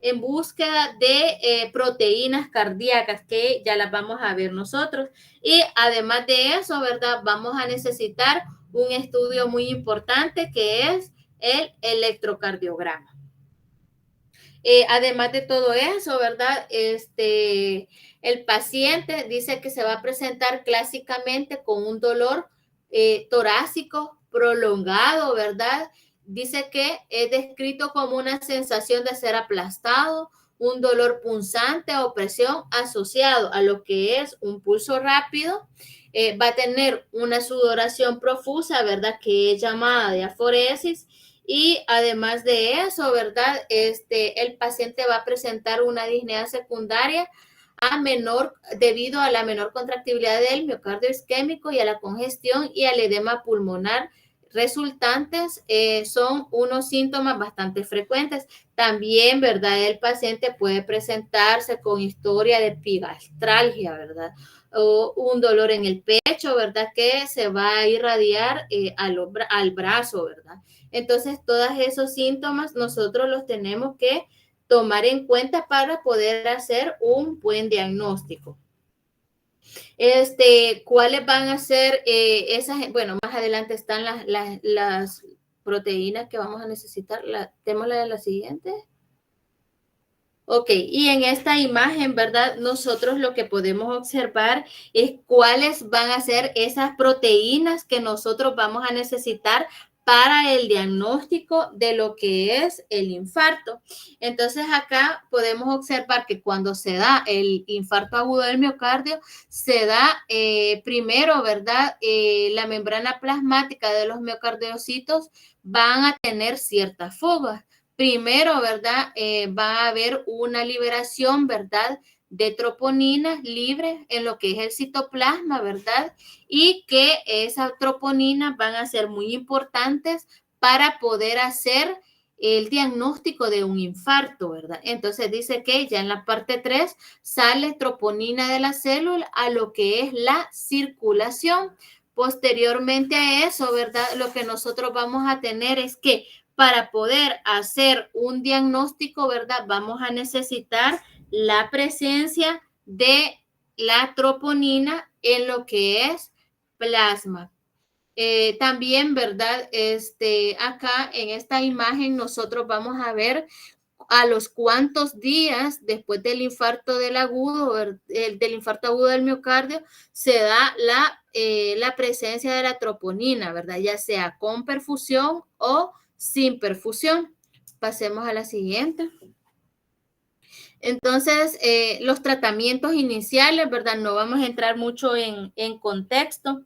Speaker 1: de proteínas cardíacas, que ya las vamos a ver nosotros. Y además de eso, ¿verdad?, vamos a necesitar un estudio muy importante que es el electrocardiograma. Además de todo eso, ¿verdad?, el paciente dice que se va a presentar clásicamente con un dolor torácico prolongado, ¿verdad? Dice que es descrito como una sensación de ser aplastado, un dolor punzante o presión asociado a lo que es un pulso rápido. Va a tener una sudoración profusa, ¿verdad? Que es llamada diaforesis. Y además de eso, ¿verdad? El paciente va a presentar una disnea secundaria debido a la menor contractibilidad del miocardio isquémico y a la congestión y al edema pulmonar resultantes. Son unos síntomas bastante frecuentes. También, ¿verdad? El paciente puede presentarse con historia de epigastralgia, ¿verdad? O un dolor en el pecho, ¿verdad? Que se va a irradiar al brazo, ¿verdad? Entonces, todos esos síntomas nosotros los tenemos que tomar en cuenta para poder hacer un buen diagnóstico. ¿Cuáles van a ser esas? Bueno, más adelante están las proteínas que vamos a necesitar. ¿Tenemos la siguiente? Ok, y en esta imagen, ¿verdad? Nosotros lo que podemos observar es cuáles van a ser esas proteínas que nosotros vamos a necesitar para el diagnóstico de lo que es el infarto. Entonces acá podemos observar que cuando se da el infarto agudo del miocardio, se da primero, ¿verdad? La membrana plasmática de los miocardiocitos van a tener ciertas fugas. Primero, ¿verdad? Va a haber una liberación, ¿verdad? De troponinas libres en lo que es el citoplasma, ¿verdad? Y que esas troponinas van a ser muy importantes para poder hacer el diagnóstico de un infarto, ¿verdad? Entonces dice que ya en la parte 3 sale troponina de la célula a lo que es la circulación. Posteriormente a eso, ¿verdad? Lo que nosotros vamos a tener es que para poder hacer un diagnóstico, ¿verdad? Vamos a necesitar la presencia de la troponina en lo que es plasma. También, ¿verdad? Acá en esta imagen nosotros vamos a ver a los cuantos días después del infarto del infarto agudo del miocardio se da la presencia de la troponina, ¿verdad? Ya sea con perfusión o sin perfusión. Pasemos a la siguiente. Entonces, los tratamientos iniciales, ¿verdad? No vamos a entrar mucho en contexto.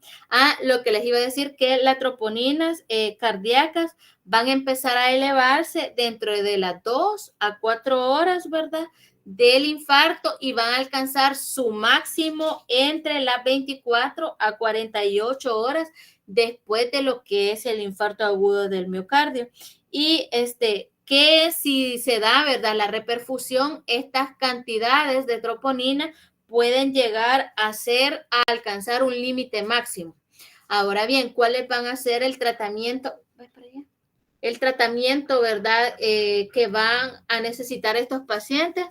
Speaker 1: Lo que les iba a decir, que las troponinas cardíacas van a empezar a elevarse dentro de las 2 a 4 horas, ¿verdad? Del infarto y van a alcanzar su máximo entre las 24 a 48 horas después de lo que es el infarto agudo del miocardio. Y que si se da, ¿verdad? La reperfusión, estas cantidades de troponina pueden llegar a alcanzar un límite máximo. Ahora bien, ¿cuáles van a ser el tratamiento? El tratamiento, ¿verdad? Que van a necesitar estos pacientes.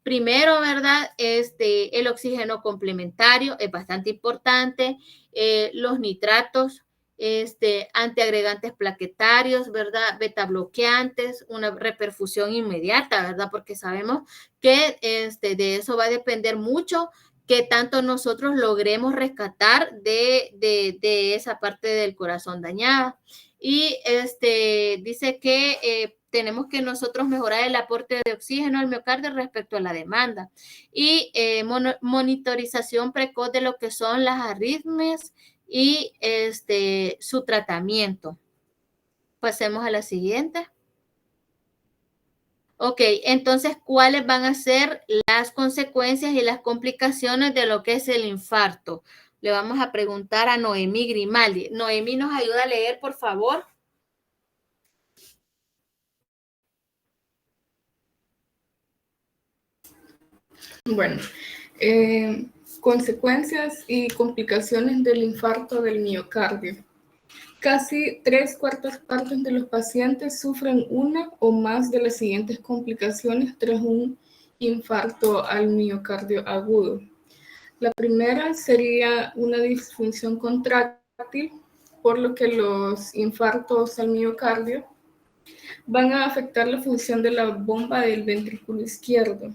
Speaker 1: Primero, ¿verdad? El oxígeno complementario es bastante importante. Los nitratos, antiagregantes plaquetarios, ¿verdad? Beta bloqueantes, una reperfusión inmediata, ¿verdad? Porque sabemos que de eso va a depender mucho que tanto nosotros logremos rescatar de esa parte del corazón dañada. Y dice que tenemos que nosotros mejorar el aporte de oxígeno al miocardio respecto a la demanda y monitorización precoz de lo que son las arritmias y su tratamiento. Pasemos a la siguiente. Ok, entonces, ¿cuáles van a ser las consecuencias y las complicaciones de lo que es el infarto? Le vamos a preguntar a Noemí Grimaldi. Noemí, ¿nos ayuda a leer, por favor?
Speaker 5: Bueno, consecuencias y complicaciones del infarto del miocardio. Casi 3/4 partes de los pacientes sufren una o más de las siguientes complicaciones tras un infarto al miocardio agudo. La primera sería una disfunción contráctil, por lo que los infartos al miocardio van a afectar la función de la bomba del ventrículo izquierdo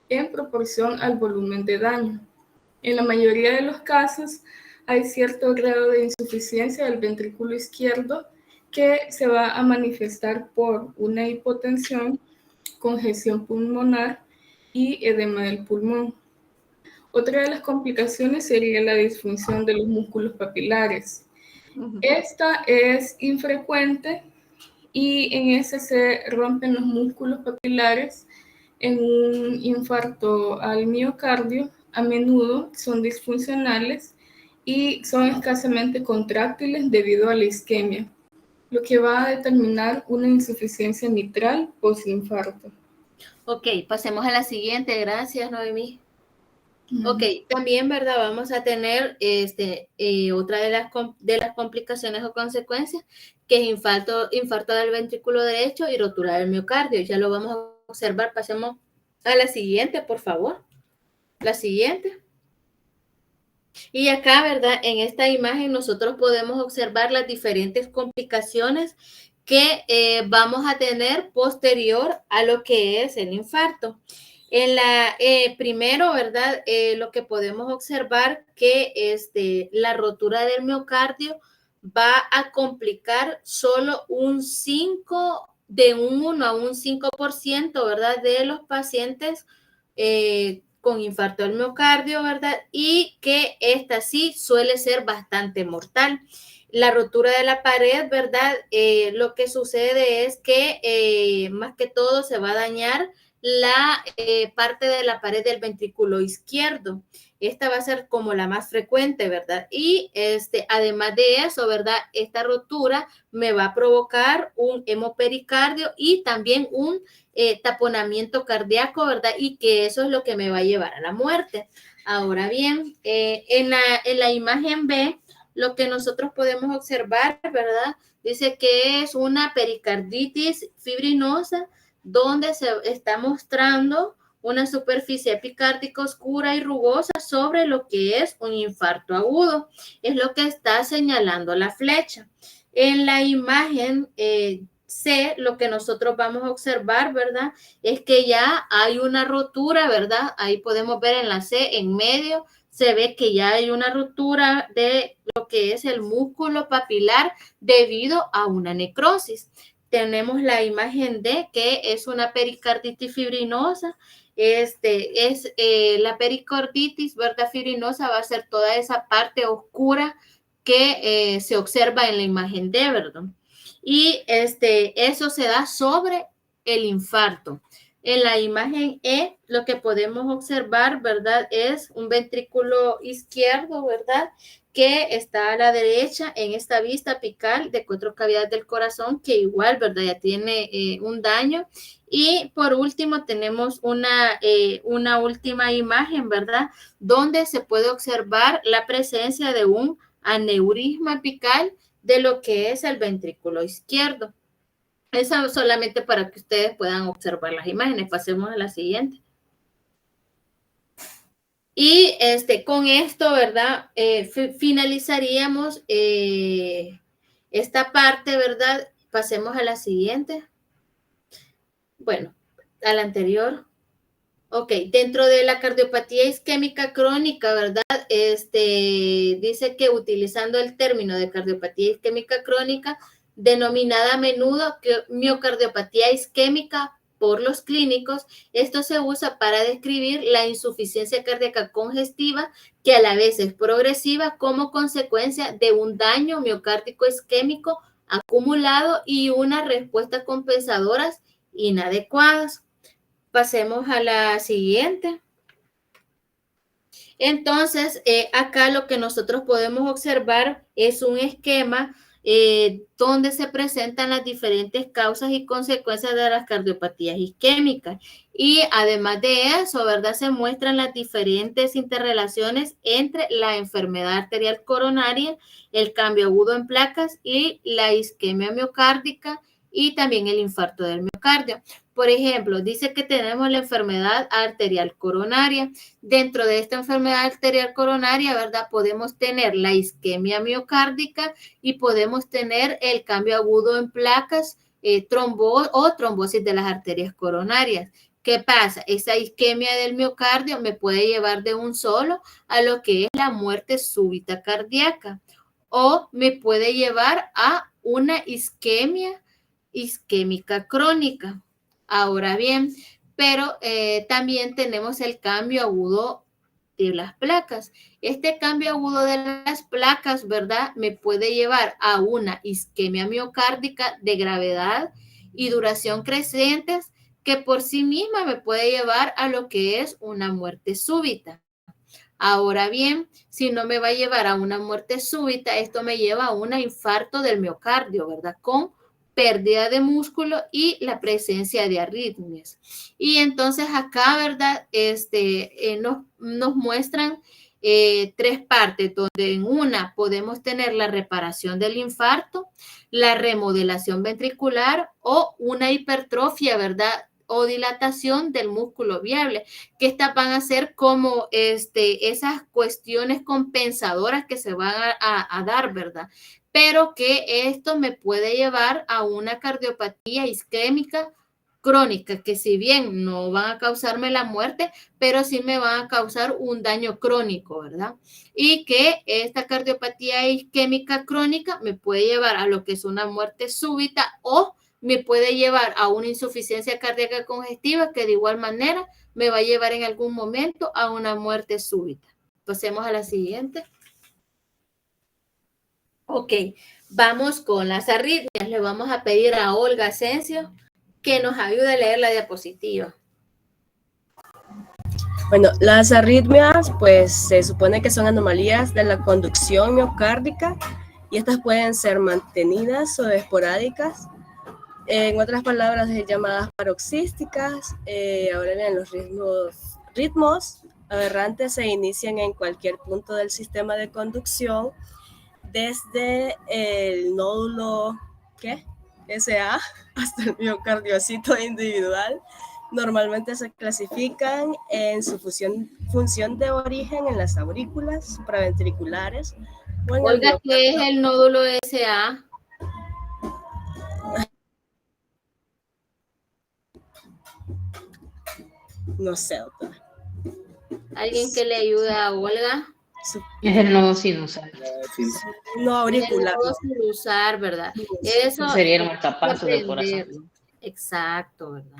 Speaker 5: en proporción al volumen de daño. En la mayoría de los casos hay cierto grado de insuficiencia del ventrículo izquierdo que se va a manifestar por una hipotensión, congestión pulmonar y edema del pulmón. Otra de las complicaciones sería la disfunción de los músculos papilares. Esta es infrecuente y en ese se rompen los músculos papilares en un infarto al miocardio. A menudo son disfuncionales y son escasamente contráctiles debido a la isquemia, lo que va a determinar una insuficiencia mitral postinfarto.
Speaker 1: Ok, pasemos a la siguiente. Gracias, Noemí. Ok, también, ¿verdad? Vamos a tener otra de las complicaciones o consecuencias, que es infarto del ventrículo derecho y rotura del miocardio. Ya lo vamos a observar. Pasemos a la siguiente, por favor. La siguiente. Y acá, ¿verdad? En esta imagen nosotros podemos observar las diferentes complicaciones que vamos a tener posterior a lo que es el infarto. Primero, ¿verdad? Lo que podemos observar que la rotura del miocardio va a complicar solo de un 1 a un 5%, ¿verdad? De los pacientes con infarto del miocardio, ¿verdad? Y que esta sí suele ser bastante mortal. La rotura de la pared, ¿verdad? Lo que sucede es que más que todo se va a dañar la parte de la pared del ventrículo izquierdo. Esta va a ser como la más frecuente, ¿verdad? Y además de eso, ¿verdad? Esta rotura me va a provocar un hemopericardio y también un taponamiento cardíaco, ¿verdad? Y que eso es lo que me va a llevar a la muerte. Ahora bien, en la imagen B, lo que nosotros podemos observar, ¿verdad? Dice que es una pericarditis fibrinosa, donde se está mostrando una superficie epicárdica oscura y rugosa sobre lo que es un infarto agudo. Es lo que está señalando la flecha. En la imagen C, lo que nosotros vamos a observar, ¿verdad? Es que ya hay una rotura, ¿verdad? Ahí podemos ver en la C, en medio, se ve que ya hay una rotura de lo que es el músculo papilar debido a una necrosis. Tenemos la imagen D, que es una pericarditis fibrinosa. La pericarditis, ¿verdad? Fibrinosa va a ser toda esa parte oscura que se observa en la imagen D, ¿verdad? Y eso se da sobre el infarto. En la imagen E, lo que podemos observar, ¿verdad? Es un ventrículo izquierdo, ¿verdad? Que está a la derecha en esta vista apical de 4 cavidades del corazón, que igual, ¿verdad? Ya tiene un daño. Y por último tenemos una última imagen, ¿verdad? Donde se puede observar la presencia de un aneurisma apical de lo que es el ventrículo izquierdo. Eso solamente para que ustedes puedan observar las imágenes. Pasemos a la siguiente. Y con esto, ¿verdad? Finalizaríamos esta parte, ¿verdad? Pasemos a la siguiente. Bueno, a la anterior. Ok, dentro de la cardiopatía isquémica crónica, ¿verdad? Dice que utilizando el término de cardiopatía isquémica crónica, denominada a menudo miocardiopatía isquémica por los clínicos, esto se usa para describir la insuficiencia cardíaca congestiva que a la vez es progresiva como consecuencia de un daño miocárdico isquémico acumulado y unas respuestas compensadoras inadecuadas. Pasemos a la siguiente. Entonces, acá lo que nosotros podemos observar es un esquema donde se presentan las diferentes causas y consecuencias de las cardiopatías isquémicas. Y además de eso, ¿verdad? Se muestran las diferentes interrelaciones entre la enfermedad arterial coronaria, el cambio agudo en placas y la isquemia miocárdica y también el infarto del miocardio. Por ejemplo, dice que tenemos la enfermedad arterial coronaria. Dentro de esta enfermedad arterial coronaria, ¿verdad? Podemos tener la isquemia miocárdica y podemos tener el cambio agudo en placas, trombosis de las arterias coronarias. ¿Qué pasa? Esa isquemia del miocardio me puede llevar de un solo a lo que es la muerte súbita cardíaca, o me puede llevar a una isquémica crónica. Ahora bien, pero también tenemos el cambio agudo de las placas. Este cambio agudo de las placas, ¿verdad? Me puede llevar a una isquemia miocárdica de gravedad y duración crecientes, que por sí misma me puede llevar a lo que es una muerte súbita. Ahora bien, si no me va a llevar a una muerte súbita, esto me lleva a un infarto del miocardio, ¿verdad? Con pérdida de músculo y la presencia de arritmias. Y entonces acá, ¿verdad? Nos muestran tres partes, donde en una podemos tener la reparación del infarto, la remodelación ventricular o una hipertrofia, ¿verdad? O dilatación del músculo viable, que estas van a ser como esas cuestiones compensadoras que se van a dar, ¿verdad? Pero que esto me puede llevar a una cardiopatía isquémica crónica, que si bien no van a causarme la muerte, pero sí me van a causar un daño crónico, ¿verdad? Y que esta cardiopatía isquémica crónica me puede llevar a lo que es una muerte súbita, o me puede llevar a una insuficiencia cardíaca congestiva, que de igual manera me va a llevar en algún momento a una muerte súbita. Pasemos a la siguiente. Ok, vamos con las arritmias. Le vamos a pedir a Olga Asensio que nos ayude a leer la diapositiva.
Speaker 9: Bueno, las arritmias, pues se supone que son anomalías de la conducción miocárdica, y estas pueden ser mantenidas o esporádicas. En otras palabras, llamadas paroxísticas. Ahora bien, los ritmos aberrantes se inician en cualquier punto del sistema de conducción, desde el nódulo SA hasta el miocardiocito individual. Normalmente se clasifican en su función de origen en las aurículas supraventriculares.
Speaker 1: Olga, ¿qué es el nódulo SA?
Speaker 9: No sé, doctora.
Speaker 1: ¿Alguien que le ayude a Olga?
Speaker 10: Es el nodo sinusal.
Speaker 9: No auricular.
Speaker 1: El nodo sinusal, ¿verdad? Eso
Speaker 10: sería el marcapasos del corazón.
Speaker 1: Exacto, ¿verdad?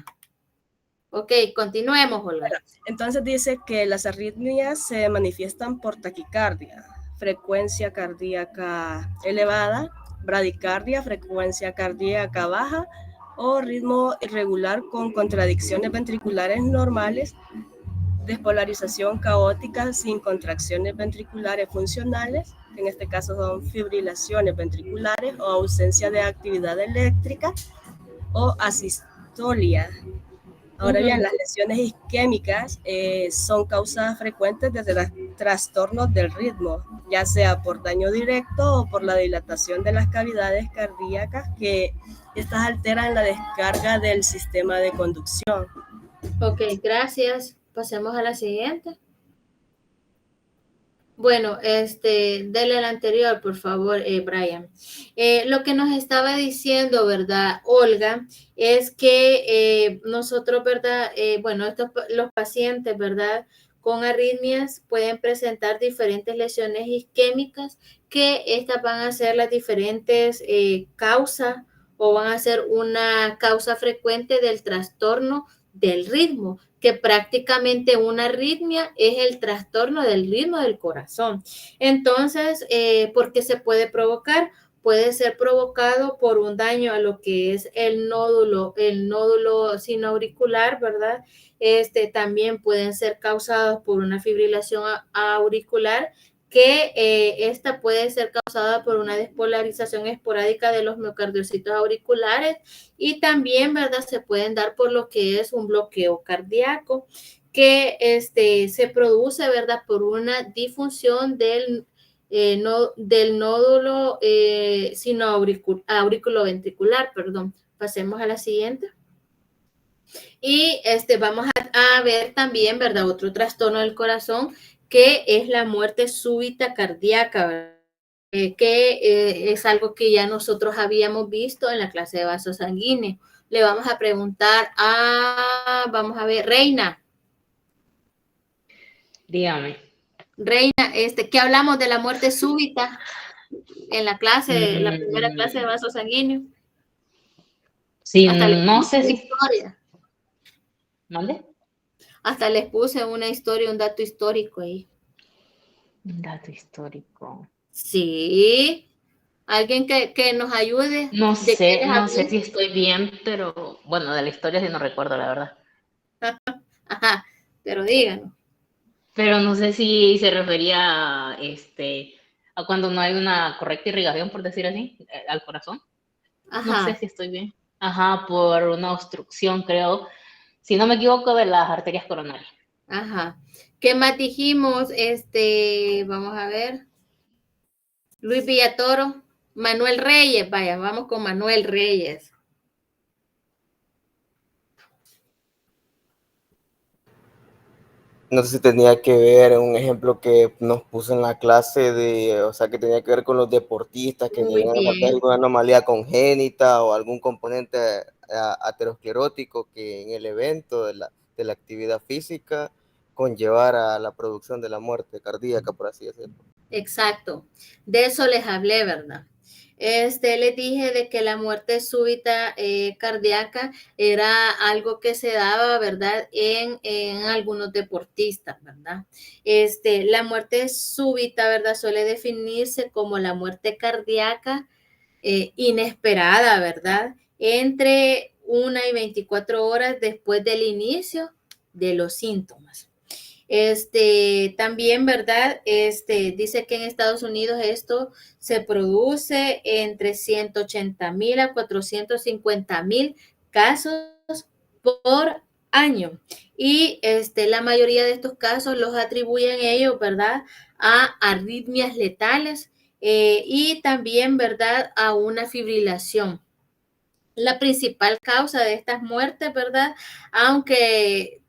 Speaker 1: Ok, continuemos, Olga.
Speaker 9: Entonces dice que las arritmias se manifiestan por taquicardia, frecuencia cardíaca elevada, bradicardia, frecuencia cardíaca baja, o ritmo irregular con contradicciones ventriculares normales, despolarización caótica sin contracciones ventriculares funcionales, en este caso son fibrilaciones ventriculares, o ausencia de actividad eléctrica, o asistolia. Ahora bien, las lesiones isquémicas son causas frecuentes desde los trastornos del ritmo, ya sea por daño directo o por la dilatación de las cavidades cardíacas, que estas alteran la descarga del sistema de conducción.
Speaker 1: Ok, gracias. Pasemos a la siguiente. Bueno, dele al anterior, por favor, Brian. Lo que nos estaba diciendo, ¿verdad, Olga? Es que nosotros, ¿verdad? Los pacientes, ¿verdad? Con arritmias pueden presentar diferentes lesiones isquémicas, que estas van a ser las diferentes causas, o van a ser una causa frecuente del trastorno del ritmo, que prácticamente una arritmia es el trastorno del ritmo del corazón. Entonces, ¿por qué se puede provocar? Puede ser provocado por un daño a lo que es el nódulo sinoauricular, ¿verdad? También pueden ser causados por una fibrilación auricular, que esta puede ser causada por una despolarización esporádica de los miocardiocitos auriculares, y también, ¿verdad?, se pueden dar por lo que es un bloqueo cardíaco, que se produce, ¿verdad?, por una disfunción del nódulo auriculoventricular, perdón. Pasemos a la siguiente. Y vamos a ver también, ¿verdad?, otro trastorno del corazón, que es la muerte súbita cardíaca, que es algo que ya nosotros habíamos visto en la clase de vaso sanguíneo. le vamos a preguntar a, vamos a ver, Reina.
Speaker 10: Dígame.
Speaker 1: Reina, ¿qué hablamos de la muerte súbita en la clase, la primera clase de vaso sanguíneo?
Speaker 10: Sí,
Speaker 1: Hasta
Speaker 10: no sé si...
Speaker 1: historia.
Speaker 10: ¿Mande?
Speaker 1: Hasta les puse una historia, un dato histórico ahí.
Speaker 10: Un dato histórico.
Speaker 1: Sí. ¿Alguien que nos ayude?
Speaker 10: No
Speaker 1: ¿De qué
Speaker 10: sé,
Speaker 1: les
Speaker 10: no sé
Speaker 1: hablé?
Speaker 10: si estoy bien, pero bueno, de la historia sí no recuerdo, la verdad.
Speaker 1: Ajá, pero díganos.
Speaker 10: Pero no sé si se refería a cuando no hay una correcta irrigación, por decir así, al corazón. No sé
Speaker 1: Ajá,
Speaker 10: si estoy bien. Ajá, por una obstrucción, creo, si no me equivoco, de las arterias coronarias.
Speaker 1: ajá. ¿Qué más dijimos? Vamos a ver. Luis Villatoro, Manuel Reyes, vaya, vamos con Manuel Reyes.
Speaker 11: No sé si tenía que ver un ejemplo que nos puso en la clase o sea, que tenía que ver con los deportistas que
Speaker 1: Muy
Speaker 11: llegan a tener
Speaker 1: bien.
Speaker 11: alguna anomalía congénita o algún componente aterosclerótico que en el evento de la actividad física conllevara a la producción de la muerte cardíaca, por así decirlo.
Speaker 1: Exacto. De eso les hablé, ¿verdad? Les dije de que la muerte súbita cardíaca era algo que se daba, ¿verdad? En algunos deportistas, ¿verdad? La muerte súbita, ¿verdad? Suele definirse como la muerte cardíaca inesperada, ¿verdad? Entre 1 y 24 horas después del inicio de los síntomas. También, ¿verdad? Dice que en Estados Unidos esto se produce entre 180,000 a 450,000 casos por año. Y la mayoría de estos casos los atribuyen ellos, ¿verdad? A arritmias letales y también, ¿verdad? A una fibrilación. La principal causa de estas muertes, ¿verdad? Aunque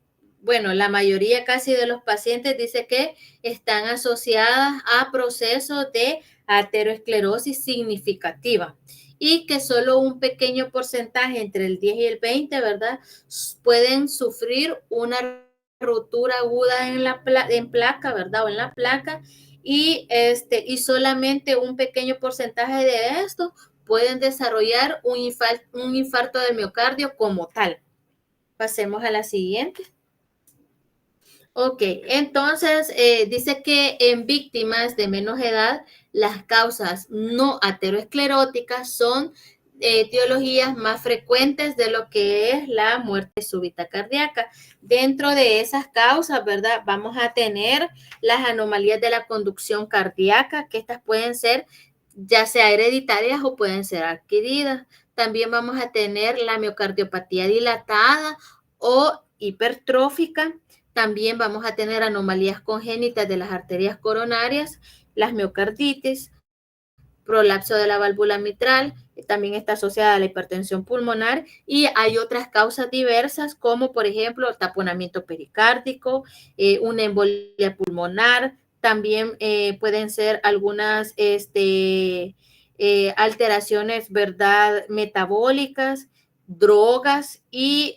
Speaker 1: bueno, la mayoría casi de los pacientes dice que están asociadas a procesos de aterosclerosis significativa y que solo un pequeño porcentaje, entre el 10 y el 20, ¿verdad? Pueden sufrir una ruptura aguda en placa, ¿verdad? O en la placa y solamente un pequeño porcentaje de esto pueden desarrollar un infarto del miocardio como tal. Pasemos a la siguiente. Ok, entonces dice que en víctimas de menos edad, las causas no ateroscleróticas son etiologías más frecuentes de lo que es la muerte súbita cardíaca. Dentro de esas causas, ¿verdad? Vamos a tener las anomalías de la conducción cardíaca, que estas pueden ser ya sea hereditarias o pueden ser adquiridas. También vamos a tener la miocardiopatía dilatada o hipertrófica. También vamos a tener anomalías congénitas de las arterias coronarias, las miocarditis, prolapso de la válvula mitral, también está asociada a la hipertensión pulmonar y hay otras causas diversas como por ejemplo el taponamiento pericárdico, una embolia pulmonar, también pueden ser algunas alteraciones, ¿verdad?, metabólicas, drogas y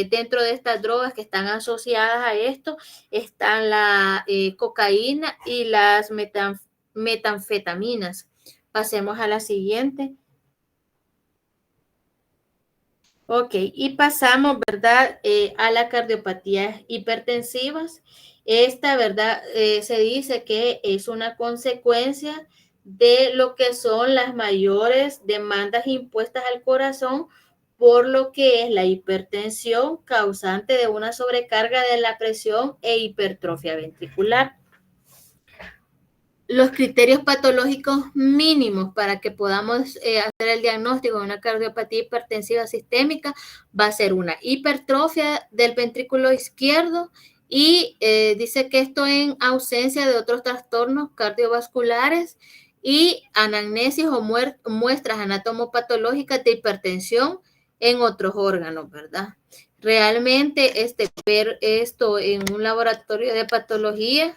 Speaker 1: dentro de estas drogas que están asociadas a esto están la cocaína y las metanfetaminas. Pasemos a la siguiente. Ok, y pasamos, ¿verdad? A la cardiopatía hipertensivas. Esta, ¿verdad? Se dice que es una consecuencia de lo que son las mayores demandas impuestas al corazón por lo que es la hipertensión causante de una sobrecarga de la presión e hipertrofia ventricular. Los criterios patológicos mínimos para que podamos hacer el diagnóstico de una cardiopatía hipertensiva sistémica va a ser una hipertrofia del ventrículo izquierdo y dice que esto en ausencia de otros trastornos cardiovasculares y anamnesis o muestras anatomopatológicas de hipertensión en otros órganos, ¿verdad? Realmente ver esto en un laboratorio de patología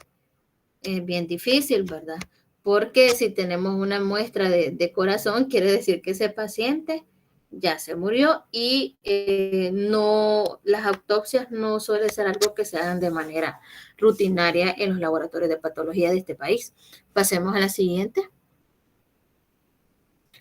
Speaker 1: es bien difícil, ¿verdad? Porque si tenemos una muestra de corazón, quiere decir que ese paciente ya se murió y no, las autopsias no suele ser algo que se hagan de manera rutinaria en los laboratorios de patología de este país. Pasemos a la siguiente.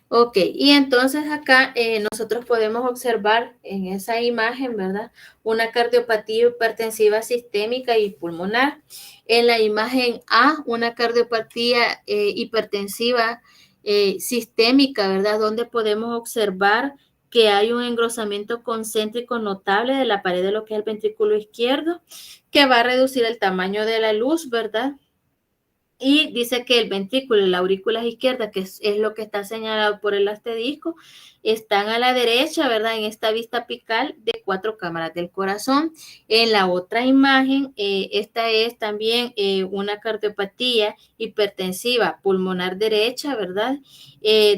Speaker 1: Ok, y entonces acá nosotros podemos observar en esa imagen, ¿verdad? Una cardiopatía hipertensiva sistémica y pulmonar. En la imagen A, una cardiopatía hipertensiva sistémica, ¿verdad? Donde podemos observar que hay un engrosamiento concéntrico notable de la pared de lo que es el ventrículo izquierdo, que va a reducir el tamaño de la luz, ¿verdad? Y dice que el ventrículo y la aurícula izquierda, que es lo que está señalado por el asterisco, están a la derecha, ¿verdad? En esta vista apical de 4 cámaras del corazón. En la otra imagen, esta es también una cardiopatía hipertensiva pulmonar derecha, ¿verdad?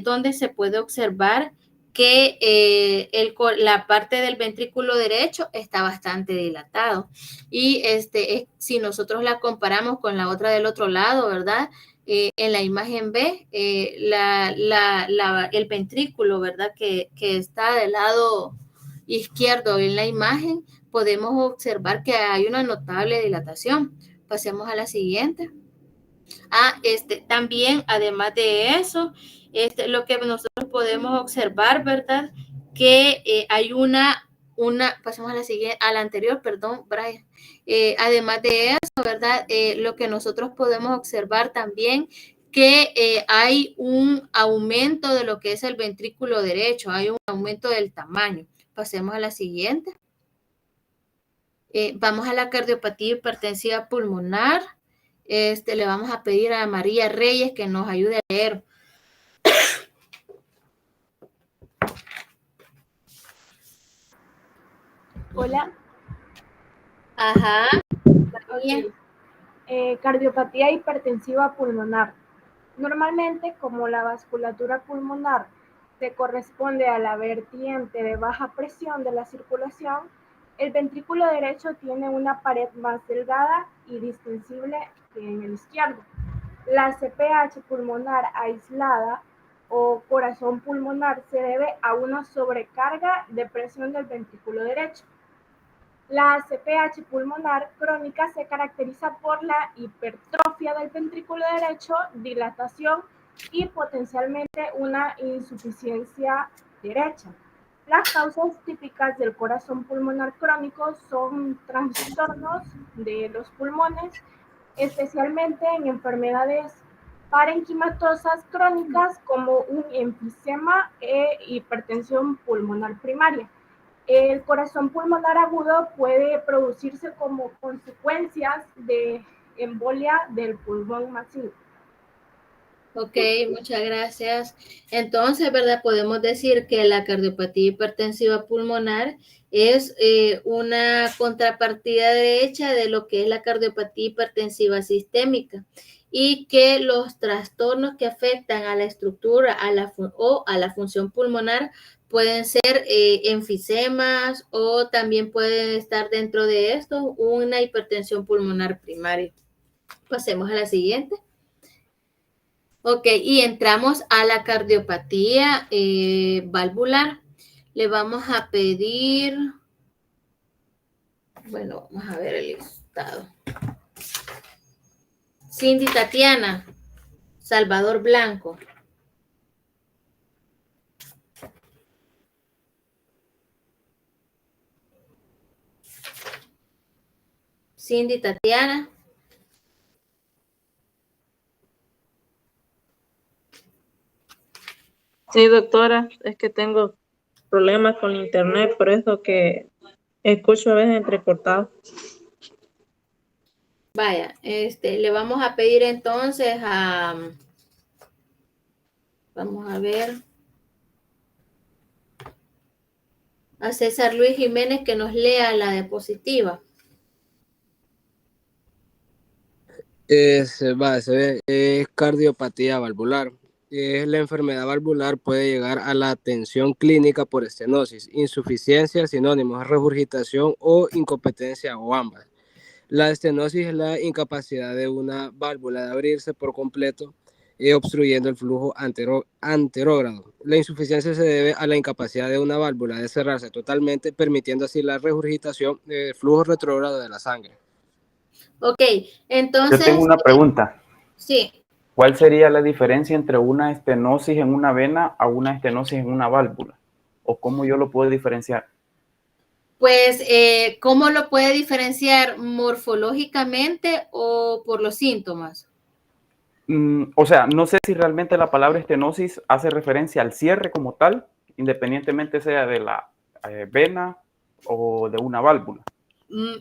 Speaker 1: Donde se puede observar que la parte del ventrículo derecho está bastante dilatado. Y si nosotros la comparamos con la otra del otro lado, ¿verdad? En la imagen B, el ventrículo, ¿verdad? Que está del lado izquierdo en la imagen, podemos observar que hay una notable dilatación. Pasemos a la siguiente. También, además de eso, lo que nosotros podemos observar, ¿verdad? Que hay pasemos a la siguiente, a la anterior, perdón, Brian. Además de eso, ¿verdad? Lo que nosotros podemos observar también que hay un aumento de lo que es el ventrículo derecho, hay un aumento del tamaño. Pasemos a la siguiente. Vamos a la cardiopatía hipertensiva pulmonar. Le vamos a pedir a María Reyes que nos ayude a leer.
Speaker 12: Hola.
Speaker 1: Ajá.
Speaker 12: Okay. Cardiopatía hipertensiva pulmonar. Normalmente, como la vasculatura pulmonar se corresponde a la vertiente de baja presión de la circulación, el ventrículo derecho tiene una pared más delgada y distensible que en el izquierdo. La CPH pulmonar aislada o corazón pulmonar se debe a una sobrecarga de presión del ventrículo derecho. La CPH pulmonar crónica se caracteriza por la hipertrofia del ventrículo derecho, dilatación y potencialmente una insuficiencia derecha. Las causas típicas del corazón pulmonar crónico son trastornos de los pulmones, especialmente en enfermedades parenquimatosas crónicas como un enfisema e hipertensión pulmonar primaria. El corazón pulmonar agudo puede producirse como consecuencias de embolia del pulmón masivo.
Speaker 1: Ok, muchas gracias. Entonces, ¿verdad? Podemos decir que la cardiopatía hipertensiva pulmonar es una contrapartida derecha de lo que es la cardiopatía hipertensiva sistémica y que los trastornos que afectan a la estructura o a la función pulmonar pueden ser enfisemas o también pueden estar dentro de esto una hipertensión pulmonar primaria. Pasemos a la siguiente. Ok, y entramos a la cardiopatía valvular. Le vamos a pedir, bueno, vamos a ver el listado. Cindy Tatiana, Salvador Blanco. Cindy Tatiana.
Speaker 13: Sí, doctora, es que tengo problemas con internet, por eso que escucho a veces entrecortado.
Speaker 1: Vaya, le vamos a pedir entonces vamos a ver, a César Luis Jiménez que nos lea la diapositiva.
Speaker 14: Es cardiopatía valvular. La enfermedad valvular puede llegar a la atención clínica por estenosis, insuficiencia, sinónimos, regurgitación o incompetencia o ambas. La estenosis es la incapacidad de una válvula de abrirse por completo obstruyendo el flujo anterógrado. La insuficiencia se debe a la incapacidad de una válvula de cerrarse totalmente, permitiendo así la regurgitación del flujo retrógrado de la sangre.
Speaker 1: Ok, entonces...
Speaker 3: Yo tengo una pregunta.
Speaker 1: Sí.
Speaker 3: ¿Cuál sería la diferencia entre una estenosis en una vena a una estenosis en una válvula? ¿O cómo yo lo puedo diferenciar?
Speaker 1: Pues, ¿cómo lo puede diferenciar? ¿Morfológicamente o por los síntomas?
Speaker 3: O sea, no sé si realmente la palabra estenosis hace referencia al cierre como tal, independientemente sea de la vena o de una válvula.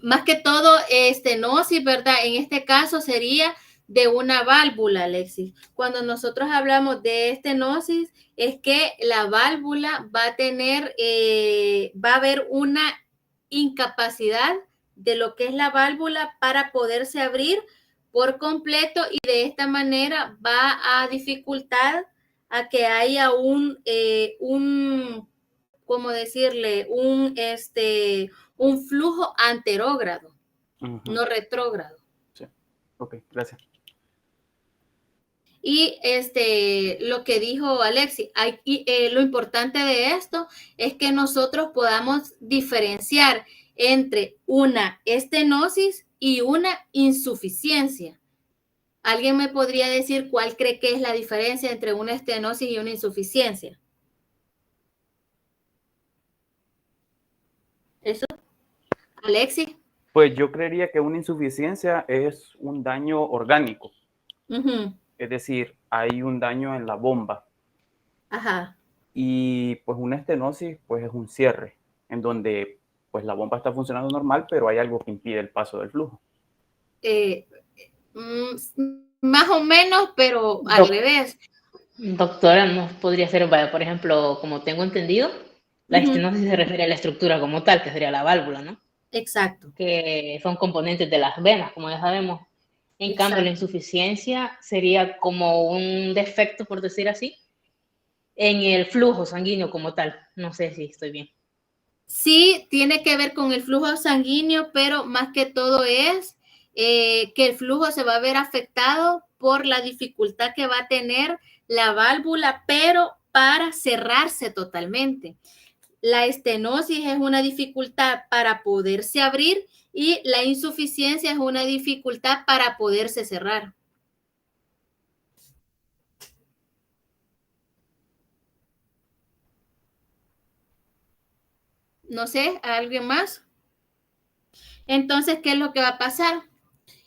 Speaker 1: Más que todo, estenosis, ¿verdad? En este caso sería de una válvula, Alexis. Cuando nosotros hablamos de estenosis, es que la válvula va a tener, va a haber una incapacidad de lo que es la válvula para poderse abrir por completo, y de esta manera va a dificultar a que haya ¿cómo decirle? Un flujo anterógrado, no retrógrado.
Speaker 3: Sí. Ok, gracias.
Speaker 1: Y lo que dijo Alexi, lo importante de esto es que nosotros podamos diferenciar entre una estenosis y una insuficiencia. ¿Alguien me podría decir cuál cree que es la diferencia entre una estenosis y una insuficiencia? ¿Eso? Alexi.
Speaker 3: Pues yo creería que una insuficiencia es un daño orgánico. Es decir, hay un daño en la bomba.
Speaker 1: Ajá.
Speaker 3: Y pues una estenosis pues es un cierre, en donde pues la bomba está funcionando normal, pero hay algo que impide el paso del flujo.
Speaker 1: Más o menos, pero al revés.
Speaker 10: Doctora, ¿no podría ser, vaya, por ejemplo, como tengo entendido, la estenosis se refiere a la estructura como tal, que sería la válvula, ¿no?
Speaker 1: Exacto.
Speaker 10: Que son componentes de las venas, como ya sabemos. En cambio, la insuficiencia sería como un defecto, por decir así, en el flujo sanguíneo como tal. No sé si estoy bien.
Speaker 1: Sí, tiene que ver con el flujo sanguíneo, pero más que todo es que el flujo se va a ver afectado por la dificultad que va a tener la válvula, pero para cerrarse totalmente. La estenosis es una dificultad para poderse abrir y la insuficiencia es una dificultad para poderse cerrar. No sé, ¿alguien más? Entonces, ¿qué es lo que va a pasar?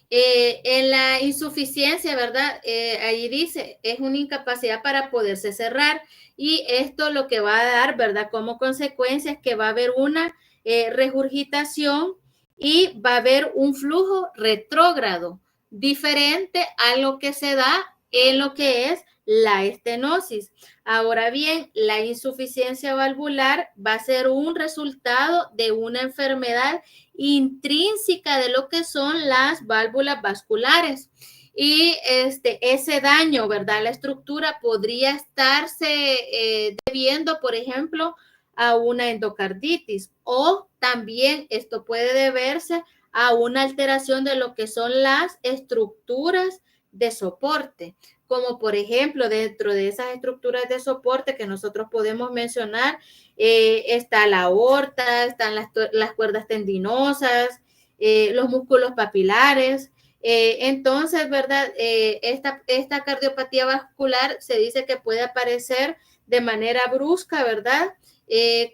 Speaker 1: En la insuficiencia, ¿verdad? Ahí dice, es una incapacidad para poderse cerrar, y esto lo que va a dar, ¿verdad? Como consecuencia es que va a haber una regurgitación y va a haber un flujo retrógrado, diferente a lo que se da en lo que es la estenosis. Ahora bien, la insuficiencia valvular va a ser un resultado de una enfermedad intrínseca de lo que son las válvulas vasculares. Y ese daño, ¿verdad? La estructura podría estarse debiendo, por ejemplo, a una endocarditis, o también esto puede deberse a una alteración de lo que son las estructuras de soporte, como por ejemplo dentro de esas estructuras de soporte que nosotros podemos mencionar, está la aorta, están las cuerdas tendinosas, los músculos papilares. Entonces, ¿verdad? Esta cardiopatía vascular se dice que puede aparecer de manera brusca, ¿verdad?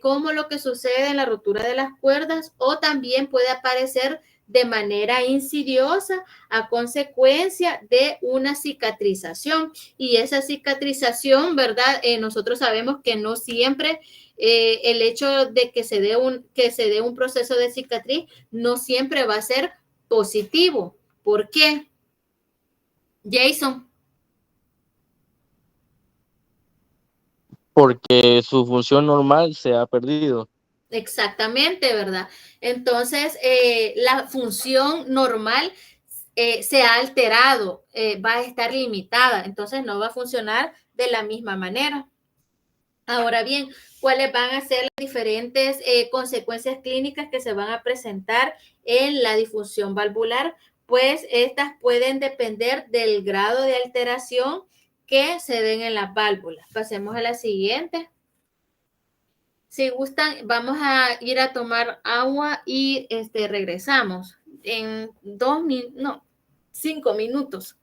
Speaker 1: Como lo que sucede en la rotura de las cuerdas, o también puede aparecer de manera insidiosa a consecuencia de una cicatrización. Y esa cicatrización, ¿verdad? Nosotros sabemos que no siempre el hecho de que se dé un proceso de cicatriz no siempre va a ser positivo. ¿Por qué? Jason.
Speaker 15: Porque su función normal se ha perdido.
Speaker 1: Exactamente, ¿verdad? Entonces, la función normal se ha alterado, va a estar limitada, entonces no va a funcionar de la misma manera. Ahora bien, ¿cuáles van a ser las diferentes consecuencias clínicas que se van a presentar en la disfunción valvular? Pues estas pueden depender del grado de alteración que se den en las válvulas. Pasemos a la siguiente. Si gustan, vamos a ir a tomar agua y regresamos en 5 minutos.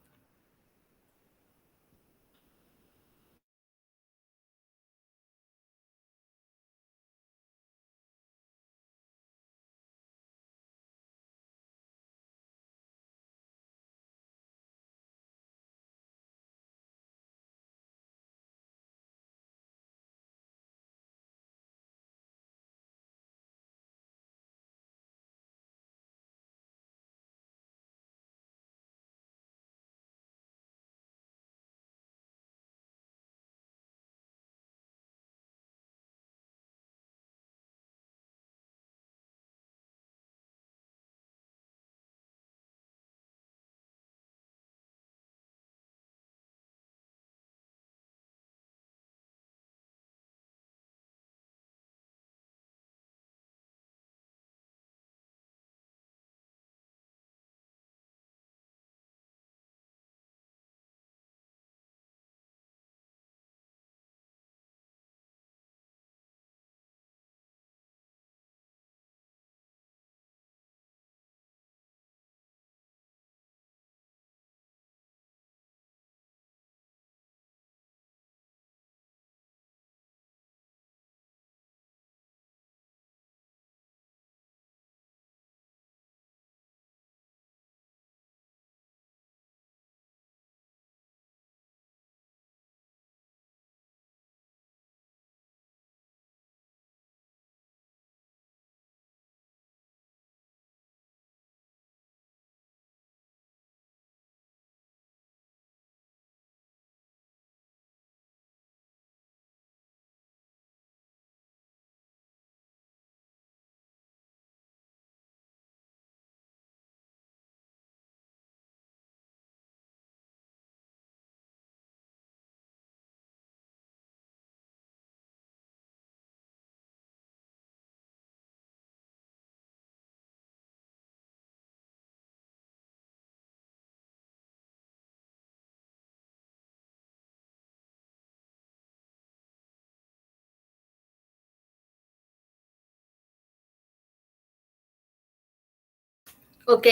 Speaker 1: Ok,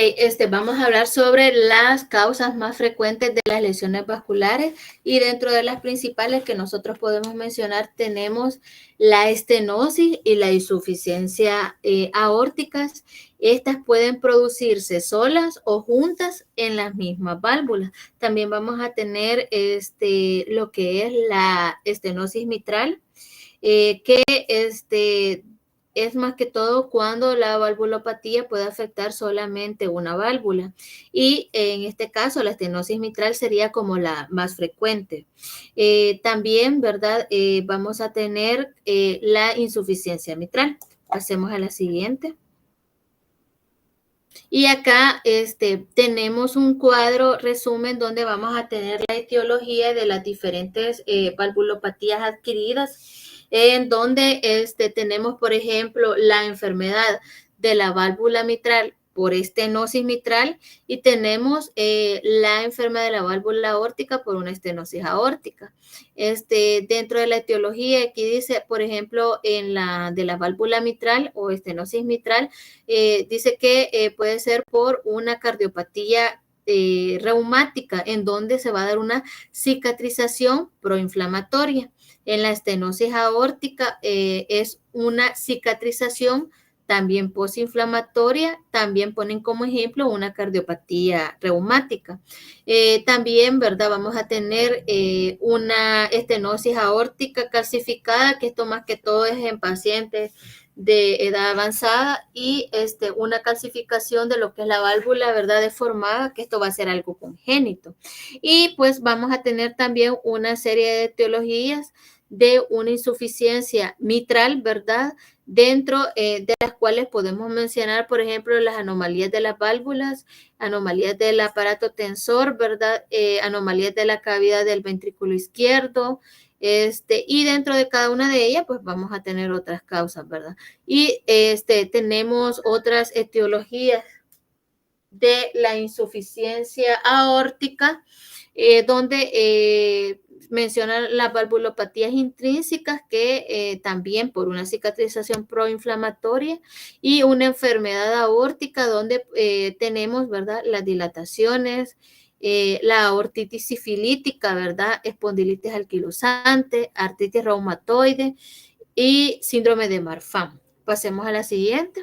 Speaker 1: vamos a hablar sobre las causas más frecuentes de las lesiones vasculares y dentro de las principales que nosotros podemos mencionar tenemos la estenosis y la insuficiencia aórticas. Estas pueden producirse solas o juntas en las mismas válvulas. También vamos a tener lo que es la estenosis mitral, que es más que todo cuando la valvulopatía puede afectar solamente una válvula. Y en este caso, la estenosis mitral sería como la más frecuente. También, ¿verdad? Vamos a tener la insuficiencia mitral. Pasemos a la siguiente. Y acá tenemos un cuadro resumen donde vamos a tener la etiología de las diferentes valvulopatías adquiridas, en donde tenemos, por ejemplo, la enfermedad de la válvula mitral por estenosis mitral y tenemos la enfermedad de la válvula aórtica por una estenosis aórtica. Dentro de la etiología, aquí dice, por ejemplo, en la de la válvula mitral o estenosis mitral, dice que puede ser por una cardiopatía reumática, en donde se va a dar una cicatrización proinflamatoria. En la estenosis aórtica es una cicatrización también postinflamatoria, también ponen como ejemplo una cardiopatía reumática. También, ¿verdad? Vamos a tener una estenosis aórtica calcificada, que esto más que todo es en pacientes de edad avanzada y una calcificación de lo que es la válvula, ¿verdad? Deformada, que esto va a ser algo congénito. Y pues vamos a tener también una serie de etiologías de una insuficiencia mitral, ¿verdad? Dentro de las cuales podemos mencionar, por ejemplo, las anomalías de las válvulas, anomalías del aparato tensor, ¿verdad? Anomalías de la cavidad del ventrículo izquierdo, y dentro de cada una de ellas, pues vamos a tener otras causas, ¿verdad? Y tenemos otras etiologías de la insuficiencia aórtica, donde mencionan las valvulopatías intrínsecas que también por una cicatrización proinflamatoria y una enfermedad aórtica donde tenemos, ¿verdad?, las dilataciones, la aortitis sifilítica, ¿verdad?, espondilitis anquilosante, artritis reumatoide y síndrome de Marfan. Pasemos a la siguiente.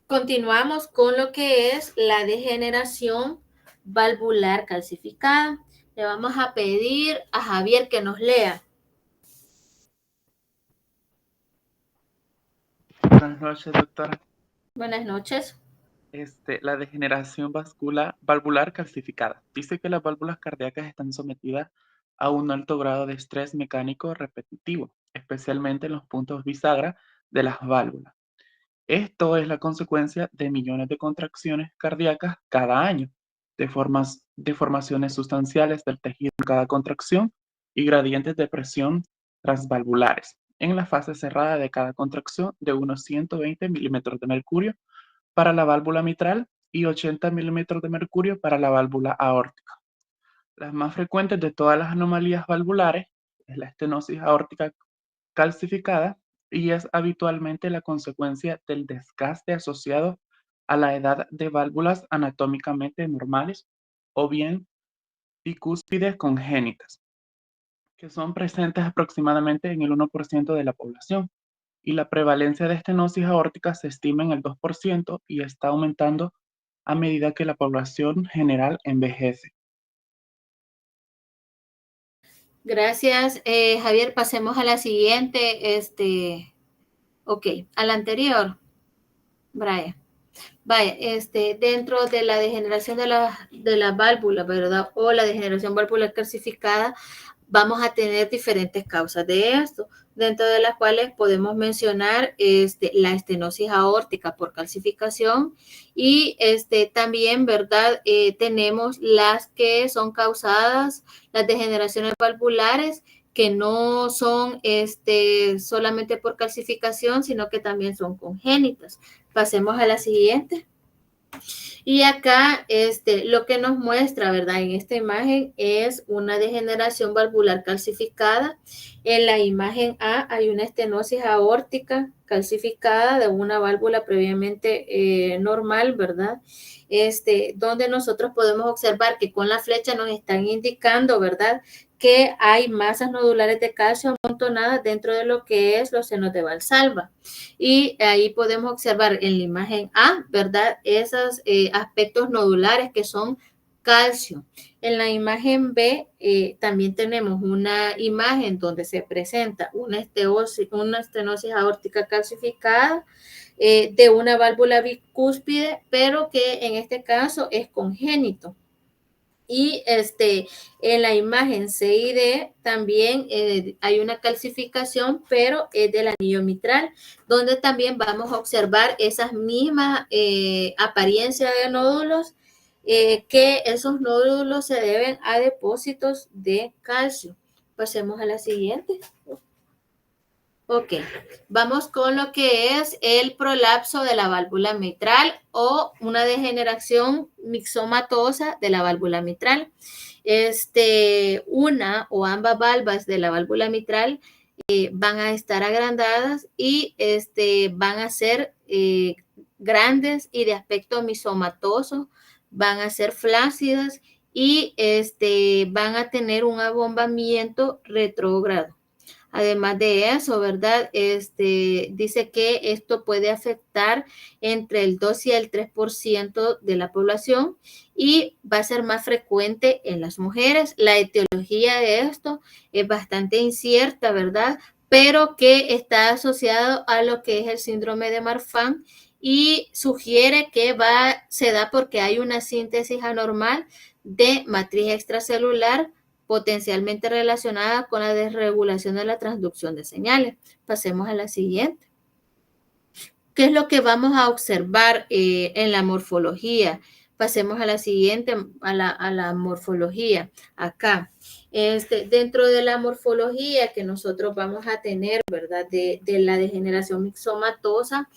Speaker 1: Continuamos con lo que es la degeneración valvular calcificada. Le vamos a pedir a Javier que nos lea.
Speaker 16: Buenas noches, doctora.
Speaker 1: Buenas noches.
Speaker 16: La degeneración valvular calcificada. Dice que las válvulas cardíacas están sometidas a un alto grado de estrés mecánico repetitivo, especialmente en los puntos bisagra de las válvulas. Esto es la consecuencia de millones de contracciones cardíacas cada año, deformaciones sustanciales del tejido en cada contracción y gradientes de presión transvalvulares en la fase cerrada de cada contracción de unos 120 milímetros de mercurio para la válvula mitral y 80 milímetros de mercurio para la válvula aórtica. Las más frecuentes de todas las anomalías valvulares es la estenosis aórtica calcificada y es habitualmente la consecuencia del desgaste asociado a la edad de válvulas anatómicamente normales o bien bicúspides congénitas, que son presentes aproximadamente en el 1% de la población, y la prevalencia de estenosis aórtica se estima en el 2% y está aumentando a medida que la población general envejece.
Speaker 1: Gracias, Javier. Pasemos a la siguiente. Ok, a la anterior. Brian. Vaya, dentro de la degeneración de la válvula, ¿verdad? O la degeneración valvular calcificada, vamos a tener diferentes causas de esto, dentro de las cuales podemos mencionar la estenosis aórtica por calcificación y también, ¿verdad? Tenemos las que son causadas, las degeneraciones valvulares, que no son solamente por calcificación, sino que también son congénitas. Pasemos a la siguiente. Y acá lo que nos muestra, ¿verdad? En esta imagen es una degeneración valvular calcificada. En la imagen A hay una estenosis aórtica calcificada de una válvula previamente normal, ¿verdad? Donde nosotros podemos observar que con la flecha nos están indicando, ¿verdad?, que hay masas nodulares de calcio amontonadas dentro de lo que es los senos de Valsalva. Y ahí podemos observar en la imagen A, ¿verdad?, esos aspectos nodulares que son calcio. En la imagen B también tenemos una imagen donde se presenta una estenosis aórtica calcificada de una válvula bicúspide, pero que en este caso es congénito. Y en la imagen C y D también hay una calcificación, pero es del anillo mitral, donde también vamos a observar esas mismas apariencias de nódulos, que esos nódulos se deben a depósitos de calcio. Pasemos a la siguiente. Ok, vamos con lo que es el prolapso de la válvula mitral o una degeneración mixomatosa de la válvula mitral. Una o ambas valvas de la válvula mitral van a estar agrandadas y van a ser grandes y de aspecto mixomatoso, van a ser flácidas y van a tener un abombamiento retrógrado. Además de eso, ¿verdad? Dice que esto puede afectar entre el 2 y el 3% de la población y va a ser más frecuente en las mujeres. La etiología de esto es bastante incierta, ¿verdad? Pero que está asociado a lo que es el síndrome de Marfan y sugiere que se da porque hay una síntesis anormal de matriz extracelular potencialmente relacionada con la desregulación de la transducción de señales. Pasemos a la siguiente. ¿Qué es lo que vamos a observar en la morfología? Pasemos a la siguiente, a la morfología. Acá, dentro de la morfología que nosotros vamos a tener, ¿verdad? De la degeneración mixomatosa,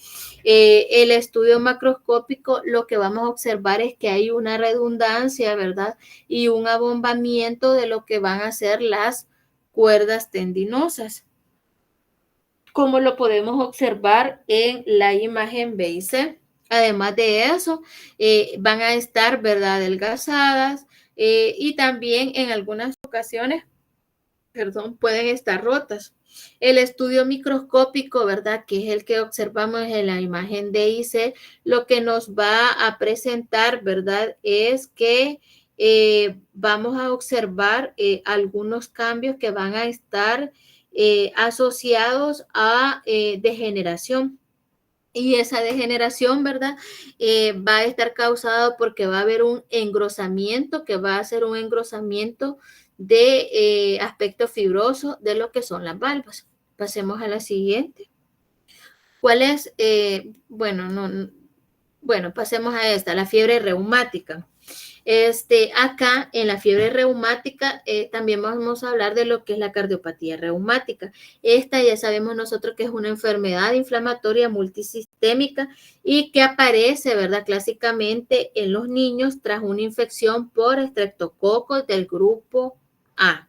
Speaker 1: el estudio macroscópico, lo que vamos a observar es que hay una redundancia, ¿verdad? Y un abombamiento de lo que van a ser las cuerdas tendinosas, como lo podemos observar en la imagen B y C. Además de eso, van a estar, ¿verdad?, adelgazadas y también en algunas ocasiones, pueden estar rotas. El estudio microscópico, ¿verdad?, que es el que observamos en la imagen D y C, lo que nos va a presentar, ¿verdad?, es que vamos a observar algunos cambios que van a estar asociados a degeneración. Y esa degeneración, ¿verdad?, va a estar causada porque va a haber un engrosamiento, que va a ser un engrosamiento de aspecto fibroso de lo que son las valvas. Pasemos a la siguiente. ¿Cuál es? Bueno, pasemos a esta, la fiebre reumática. Acá en la fiebre reumática también vamos a hablar de lo que es la cardiopatía reumática. Esta ya sabemos nosotros que es una enfermedad inflamatoria multisistémica y que aparece, ¿verdad?, clásicamente en los niños tras una infección por estreptococos del grupo A.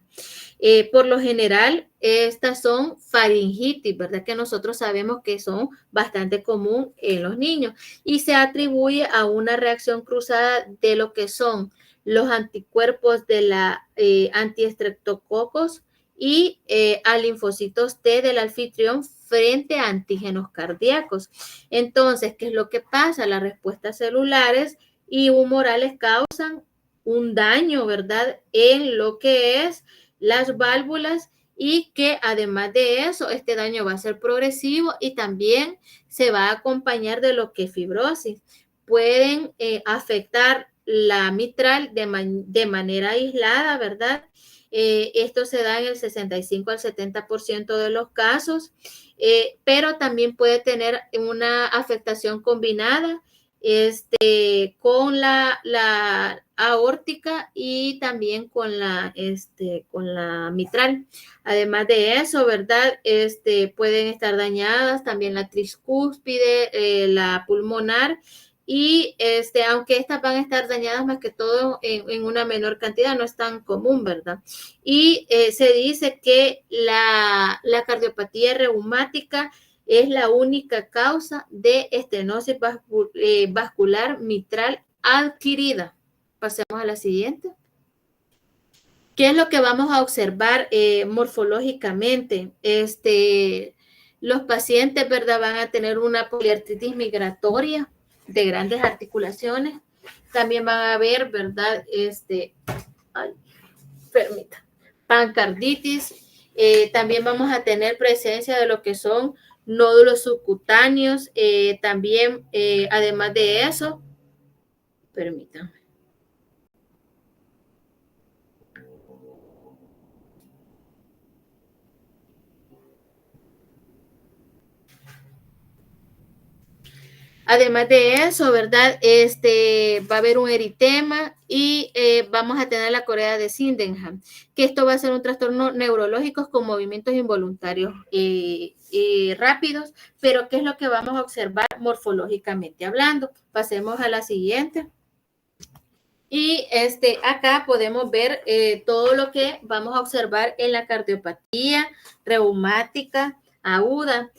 Speaker 1: Por lo general, estas son faringitis, ¿verdad?, que nosotros sabemos que son bastante común en los niños y se atribuye a una reacción cruzada de lo que son los anticuerpos de la antiestreptococos y a linfocitos T del anfitrión frente a antígenos cardíacos. Entonces, ¿qué es lo que pasa? Las respuestas celulares y humorales causan un daño, ¿verdad?, en lo que es las válvulas y que además de eso, este daño va a ser progresivo y también se va a acompañar de lo que es fibrosis. Pueden afectar la mitral de manera aislada, ¿verdad? Esto se da en el 65 al 70% de los casos, pero también puede tener una afectación combinada con la aórtica y también con la mitral. Además de eso, ¿verdad? Pueden estar dañadas también la tricúspide, la pulmonar y aunque estas van a estar dañadas más que todo en una menor cantidad, no es tan común, ¿verdad? Y se dice que la cardiopatía reumática es la única causa de estenosis vascular mitral adquirida. Pasemos a la siguiente. ¿Qué es lo que vamos a observar morfológicamente? Los pacientes, ¿verdad?, van a tener una poliartritis migratoria de grandes articulaciones. También van a haber, ¿verdad?, pancarditis. También vamos a tener presencia de lo que son nódulos subcutáneos. También, además de eso, permítanme. Además de eso, ¿verdad? Va a haber un eritema y vamos a tener la corea de Sydenham, que esto va a ser un trastorno neurológico con movimientos involuntarios rápidos, pero ¿qué es lo que vamos a observar morfológicamente hablando? Pasemos a la siguiente. Y acá podemos ver todo lo que vamos a observar en la cardiopatía reumática aguda.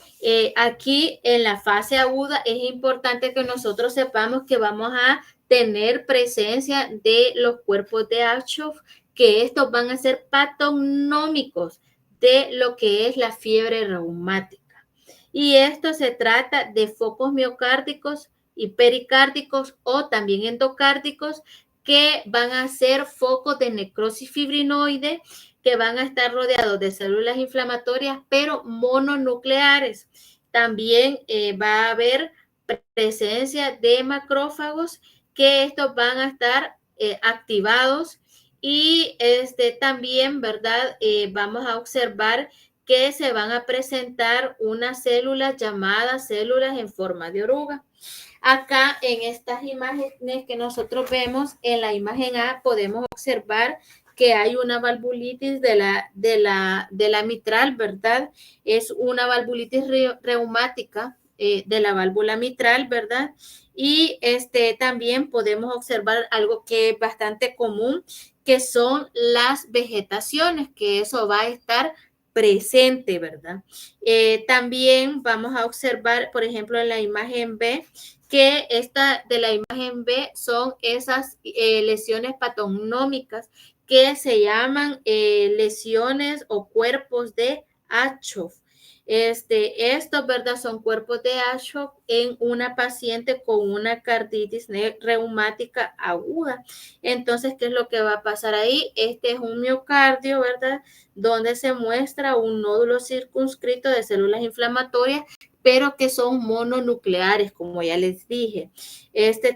Speaker 1: Aquí en la fase aguda es importante que nosotros sepamos que vamos a tener presencia de los cuerpos de Achoff, que estos van a ser patonómicos de lo que es la fiebre reumática. Y esto se trata de focos miocárdicos y pericárdicos o también endocárdicos que van a ser focos de necrosis fibrinoide que van a estar rodeados de células inflamatorias, pero mononucleares. También va a haber presencia de macrófagos que estos van a estar activados y también, ¿verdad? Vamos a observar que se van a presentar unas células llamadas células en forma de oruga. Acá en estas imágenes que nosotros vemos, en la imagen A podemos observar que hay una valvulitis de la mitral, ¿verdad? Es una valvulitis reumática de la válvula mitral, ¿verdad? Y también podemos observar algo que es bastante común, que son las vegetaciones, que eso va a estar presente, ¿verdad? También vamos a observar, por ejemplo, en la imagen B, que esta de la imagen B son esas lesiones patognomónicas que se llaman lesiones o cuerpos de Aschoff. Estos, ¿verdad? Son cuerpos de Aschoff en una paciente con una carditis reumática aguda. Entonces, ¿qué es lo que va a pasar ahí? Este es un miocardio, ¿verdad? Donde se muestra un nódulo circunscrito de células inflamatorias, pero que son mononucleares, como ya les dije.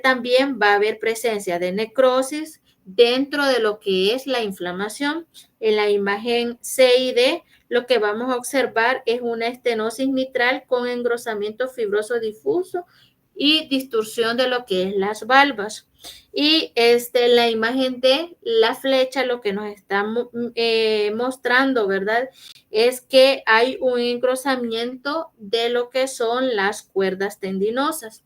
Speaker 1: También va a haber presencia de necrosis dentro de lo que es la inflamación. En la imagen C y D, lo que vamos a observar es una estenosis mitral con engrosamiento fibroso difuso y distorsión de lo que es las valvas. Y la imagen D, la flecha, lo que nos está mostrando, ¿verdad? Es que hay un engrosamiento de lo que son las cuerdas tendinosas.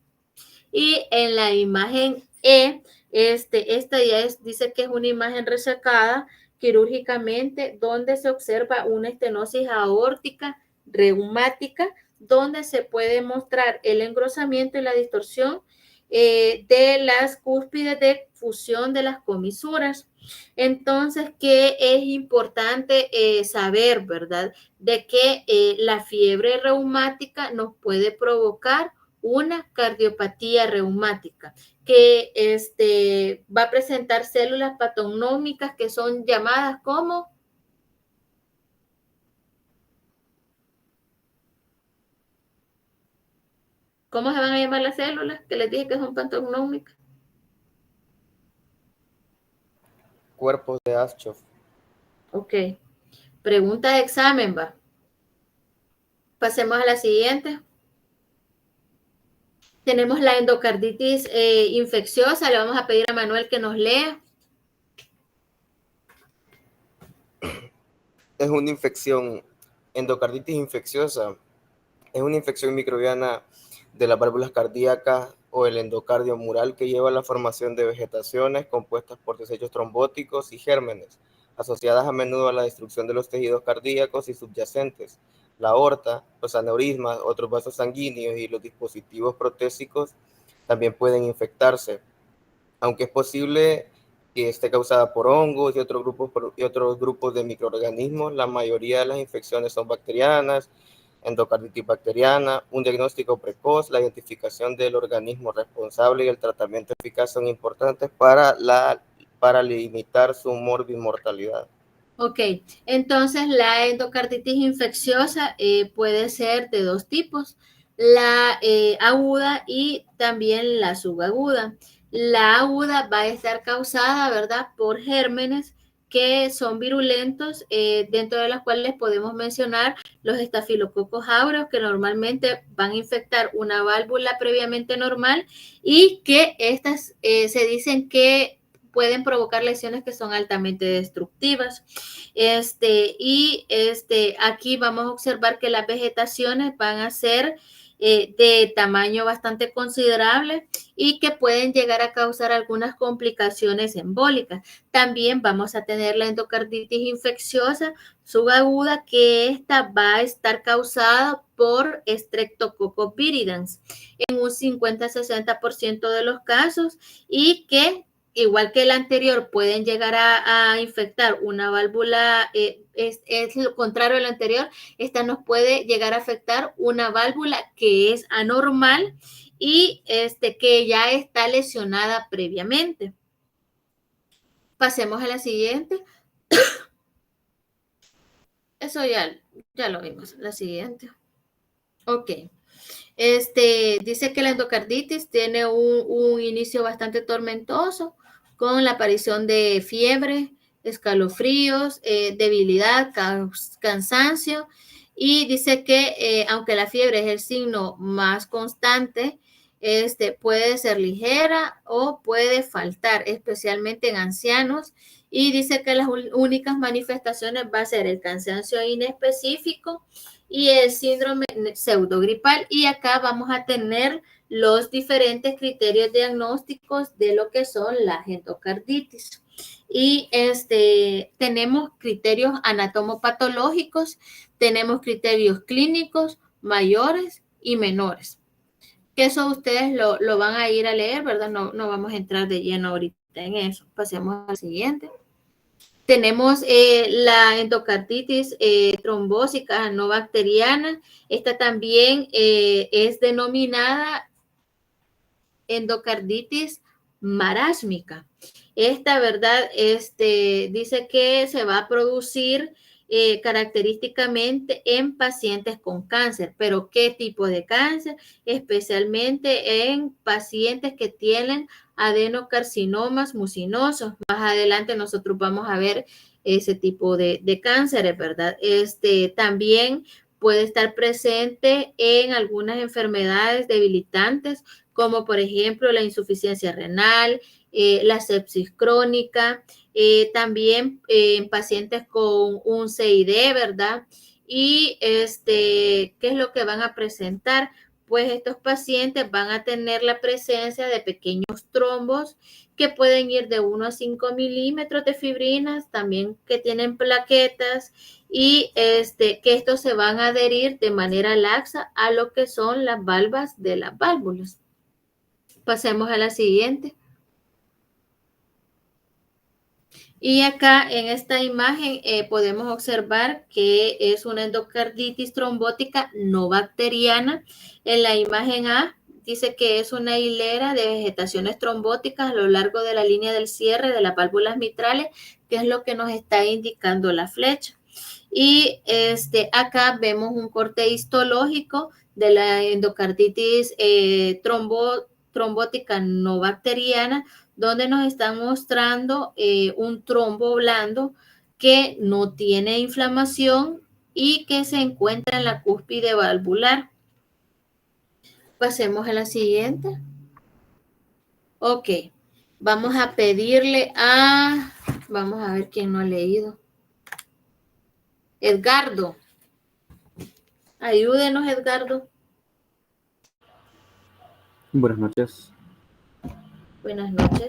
Speaker 1: Y en la imagen E, esta ya dice que es una imagen resecada quirúrgicamente, donde se observa una estenosis aórtica reumática, donde se puede mostrar el engrosamiento y la distorsión de las cúspides de fusión de las comisuras. Entonces, ¿qué es importante saber, verdad? De que la fiebre reumática nos puede provocar una cardiopatía reumática que va a presentar células patognomónicas que son llamadas como ¿cómo se van a llamar las células que les dije que son patognomónicas?
Speaker 11: Cuerpos de Aschoff.
Speaker 1: Ok. Pregunta de examen, va. Pasemos a la siguiente. Tenemos la endocarditis infecciosa. Le vamos a pedir a Manuel que nos lea.
Speaker 11: Es una infección, endocarditis infecciosa. Es una infección microbiana de las válvulas cardíacas o el endocardio mural que lleva a la formación de vegetaciones compuestas por desechos trombóticos y gérmenes, asociadas a menudo a la destrucción de los tejidos cardíacos y subyacentes. La aorta, los aneurismas, otros vasos sanguíneos y los dispositivos protésicos también pueden infectarse, aunque es posible que esté causada por hongos y otros grupos de microorganismos. La mayoría de las infecciones son bacterianas, endocarditis bacteriana. Un diagnóstico precoz, la identificación del organismo responsable y el tratamiento eficaz son importantes para limitar su morbimortalidad.
Speaker 1: Ok, entonces la endocarditis infecciosa puede ser de dos tipos, la aguda y también la subaguda. La aguda va a estar causada, ¿verdad?, por gérmenes que son virulentos, dentro de los cuales podemos mencionar los estafilococos aureus, que normalmente van a infectar una válvula previamente normal y que estas se dicen que pueden provocar lesiones que son altamente destructivas. Aquí vamos a observar que las vegetaciones van a ser de tamaño bastante considerable y que pueden llegar a causar algunas complicaciones embólicas. También vamos a tener la endocarditis infecciosa subaguda, que esta va a estar causada por Streptococcus viridans en un 50-60% de los casos, y que igual que el anterior, pueden llegar a infectar una válvula, es lo contrario al anterior, esta nos puede llegar a afectar una válvula que es anormal y que ya está lesionada previamente. Pasemos a la siguiente. Eso ya lo vimos, la siguiente. Ok. Dice que la endocarditis tiene un inicio bastante tormentoso, con la aparición de fiebre, escalofríos, debilidad, cansancio. Y dice que aunque la fiebre es el signo más constante, puede ser ligera o puede faltar, especialmente en ancianos. Y dice que las únicas manifestaciones va a ser el cansancio inespecífico y el síndrome pseudogripal. Y acá vamos a tener los diferentes criterios diagnósticos de lo que son las endocarditis. Y tenemos criterios anatomopatológicos, tenemos criterios clínicos mayores y menores. Que eso ustedes lo van a ir a leer, ¿verdad? No vamos a entrar de lleno ahorita en eso. Pasemos al siguiente. Tenemos la endocarditis trombósica no bacteriana. Esta también es denominada endocarditis marásmica. Esta, ¿verdad? Dice que se va a producir característicamente en pacientes con cáncer. ¿Pero qué tipo de cáncer? Especialmente en pacientes que tienen adenocarcinomas mucinosos. Más adelante nosotros vamos a ver ese tipo de cánceres, ¿verdad? También puede estar presente en algunas enfermedades debilitantes, como por ejemplo la insuficiencia renal, la sepsis crónica, también en pacientes con un CID, ¿verdad? Y ¿qué es lo que van a presentar? Pues estos pacientes van a tener la presencia de pequeños trombos que pueden ir de 1 a 5 milímetros de fibrinas, también que tienen plaquetas y que estos se van a adherir de manera laxa a lo que son las valvas de las válvulas. Pasemos a la siguiente. Y acá en esta imagen podemos observar que es una endocarditis trombótica no bacteriana. En la imagen A dice que es una hilera de vegetaciones trombóticas a lo largo de la línea del cierre de las válvulas mitrales, que es lo que nos está indicando la flecha. Y acá vemos un corte histológico de la endocarditis trombótica no bacteriana, donde nos están mostrando un trombo blando que no tiene inflamación y que se encuentra en la cúspide valvular. Pasemos a la siguiente. Ok, vamos a pedirle vamos a ver quién no ha leído. Edgardo. Ayúdenos, Edgardo.
Speaker 17: Buenas noches.
Speaker 1: Buenas noches.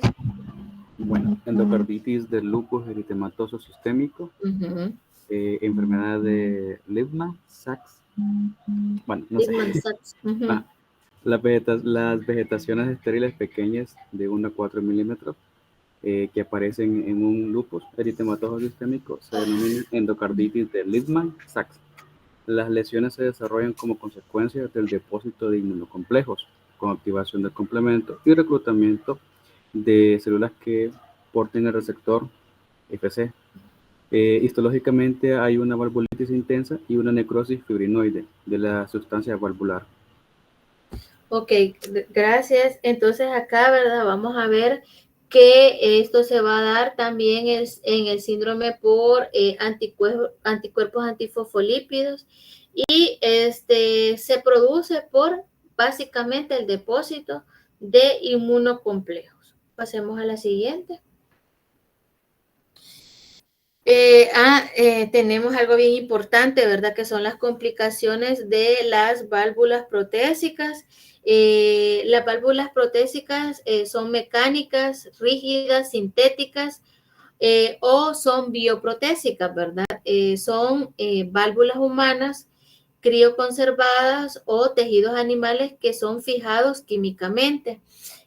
Speaker 17: Bueno, endocarditis del lupus eritematoso sistémico, enfermedad de Liebman-Sachs. Bueno, no sé. Las vegetaciones estériles pequeñas de 1 a 4 milímetros que aparecen en un lupus eritematoso sistémico se denominan endocarditis de Liebman-Sachs. Las lesiones se desarrollan como consecuencia del depósito de inmunocomplejos, con activación del complemento y reclutamiento de células que porten el receptor FC. Histológicamente hay una valvulitis intensa y una necrosis fibrinoide de la sustancia valvular.
Speaker 1: Ok, gracias. Entonces acá, ¿verdad? Vamos a ver que esto se va a dar también en el síndrome por anticuerpos antifosfolípidos y se produce por básicamente el depósito de inmunocomplejos. Pasemos a la siguiente. Tenemos algo bien importante, ¿verdad? Que son las complicaciones de las válvulas protésicas. Las válvulas protésicas son mecánicas, rígidas, sintéticas o son bioprotésicas, ¿verdad? Son válvulas humanas crioconservadas o tejidos animales que son fijados químicamente.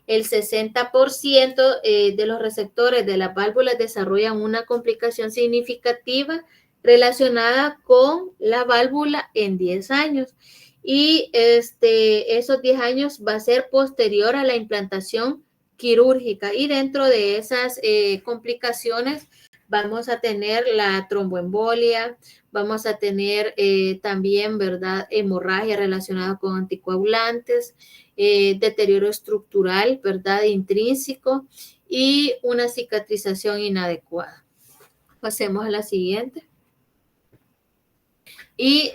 Speaker 1: El 60% de los receptores de las válvulas desarrollan una complicación significativa relacionada con la válvula en 10 años. Y esos 10 años va a ser posterior a la implantación quirúrgica. Y dentro de esas complicaciones vamos a tener la tromboembolia, vamos a tener también, ¿verdad?, hemorragia relacionada con anticoagulantes, deterioro estructural, ¿verdad?, intrínseco y una cicatrización inadecuada. Pasemos a la siguiente. Y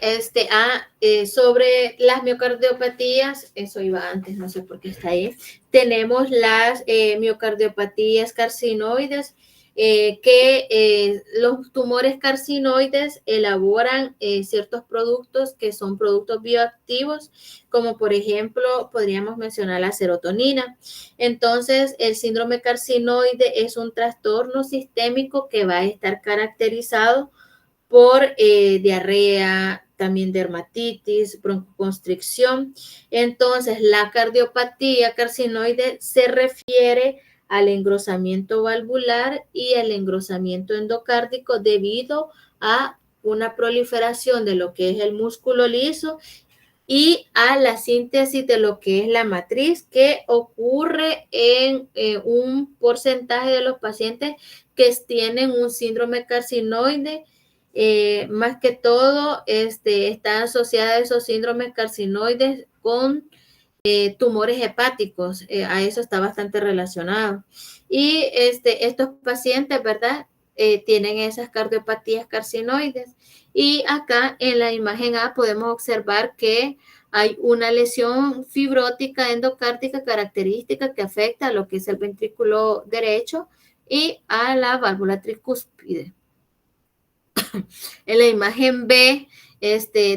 Speaker 1: sobre las miocardiopatías, eso iba antes, no sé por qué está ahí, tenemos las miocardiopatías carcinoides, que los tumores carcinoides elaboran ciertos productos que son productos bioactivos, como por ejemplo podríamos mencionar la serotonina. Entonces, el síndrome carcinoide es un trastorno sistémico que va a estar caracterizado por diarrea, también dermatitis, broncoconstricción. Entonces, la cardiopatía carcinoide se refiere al engrosamiento valvular y el engrosamiento endocárdico debido a una proliferación de lo que es el músculo liso y a la síntesis de lo que es la matriz, que ocurre en un porcentaje de los pacientes que tienen un síndrome carcinoide. Más que todo, está asociada a esos síndromes carcinoides con tumores hepáticos. A eso está bastante relacionado. Y estos pacientes, ¿verdad? Tienen esas cardiopatías carcinoides. Y acá en la imagen A podemos observar que hay una lesión fibrótica endocárdica característica que afecta a lo que es el ventrículo derecho y a la válvula tricúspide. En la imagen B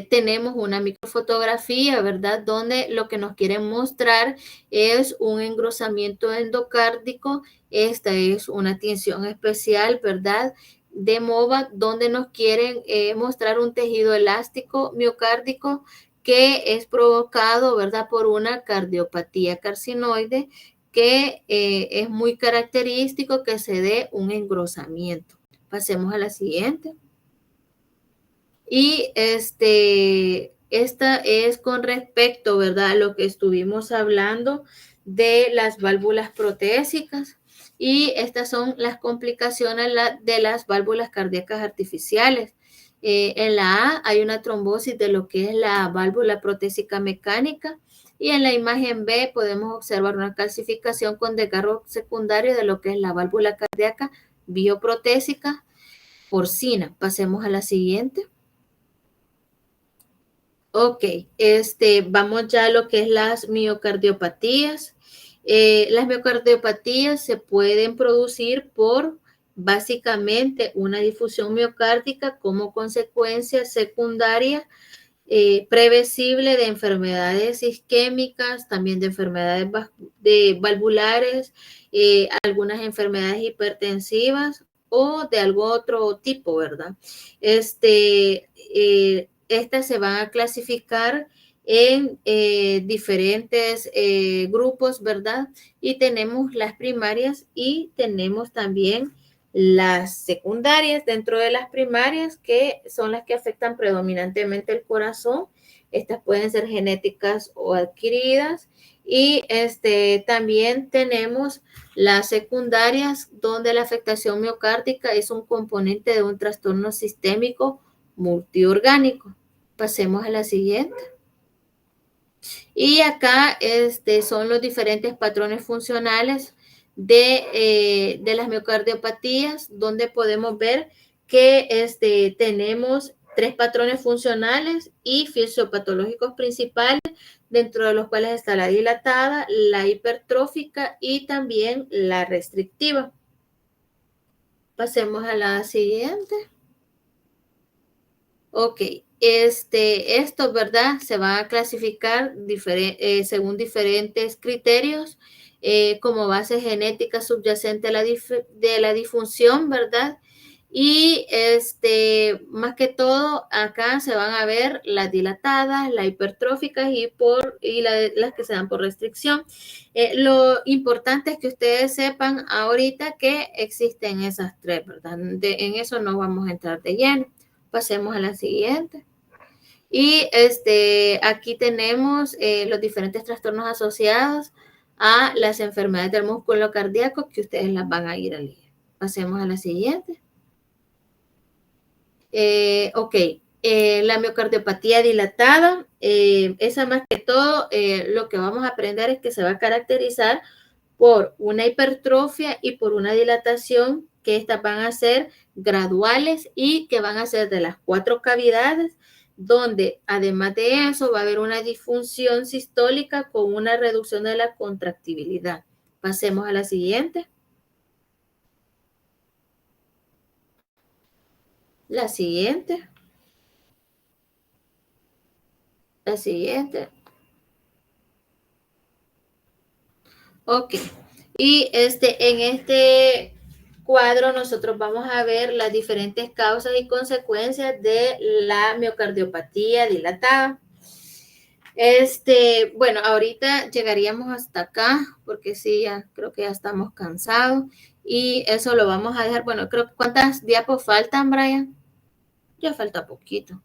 Speaker 1: tenemos una microfotografía, ¿verdad? Donde lo que nos quieren mostrar es un engrosamiento endocárdico. Esta es una tinción especial, ¿verdad? De MOVA, donde nos quieren mostrar un tejido elástico miocárdico que es provocado, ¿verdad? Por una cardiopatía carcinoide que es muy característico que se dé un engrosamiento. Pasemos a la siguiente. Y esta es con respecto, ¿verdad?, a lo que estuvimos hablando de las válvulas protésicas. Y estas son las complicaciones de las válvulas cardíacas artificiales. En la A hay una trombosis de lo que es la válvula protésica mecánica. Y en la imagen B podemos observar una calcificación con desgarro secundario de lo que es la válvula cardíaca bioprotésica porcina. Pasemos a la siguiente. Ok, vamos ya a lo que es las miocardiopatías. Las miocardiopatías se pueden producir por básicamente una difusión miocárdica como consecuencia secundaria previsible de enfermedades isquémicas, también de enfermedades valvulares, algunas enfermedades hipertensivas o de algún otro tipo, ¿verdad? Estas se van a clasificar en diferentes grupos, ¿verdad? Y tenemos las primarias y tenemos también las secundarias. Dentro de las primarias, que son las que afectan predominantemente el corazón, estas pueden ser genéticas o adquiridas. Y también tenemos las secundarias, donde la afectación miocárdica es un componente de un trastorno sistémico multiorgánico. Pasemos a la siguiente. Y acá son los diferentes patrones funcionales de las miocardiopatías, donde podemos ver que tenemos 3 patrones funcionales y fisiopatológicos principales, dentro de los cuales está la dilatada, la hipertrófica y también la restrictiva. Pasemos a la siguiente. Ok, esto, ¿verdad? Se va a clasificar según diferentes criterios, como base genética subyacente de la disfunción, ¿verdad? Y más que todo, acá se van a ver las dilatadas, las hipertróficas y las que se dan por restricción. Lo importante es que ustedes sepan ahorita que existen esas 3, ¿verdad? En eso no vamos a entrar de lleno. Pasemos a la siguiente. Y aquí tenemos los diferentes trastornos asociados a las enfermedades del músculo cardíaco, que ustedes las van a ir a leer. Pasemos a la siguiente. La miocardiopatía dilatada, esa más que todo, lo que vamos a aprender es que se va a caracterizar por una hipertrofia y por una dilatación, que estas van a ser graduales y que van a ser de las 4 cavidades donde además de eso va a haber una disfunción sistólica con una reducción de la contractibilidad. Pasemos a la siguiente. La siguiente. La siguiente. Ok. Y en este cuadro nosotros vamos a ver las diferentes causas y consecuencias de la miocardiopatía dilatada. Bueno, ahorita llegaríamos hasta acá, porque sí, ya creo que ya estamos cansados. Y eso lo vamos a dejar, bueno, creo que ¿cuántas diapos faltan, Brian? Ya falta poquito.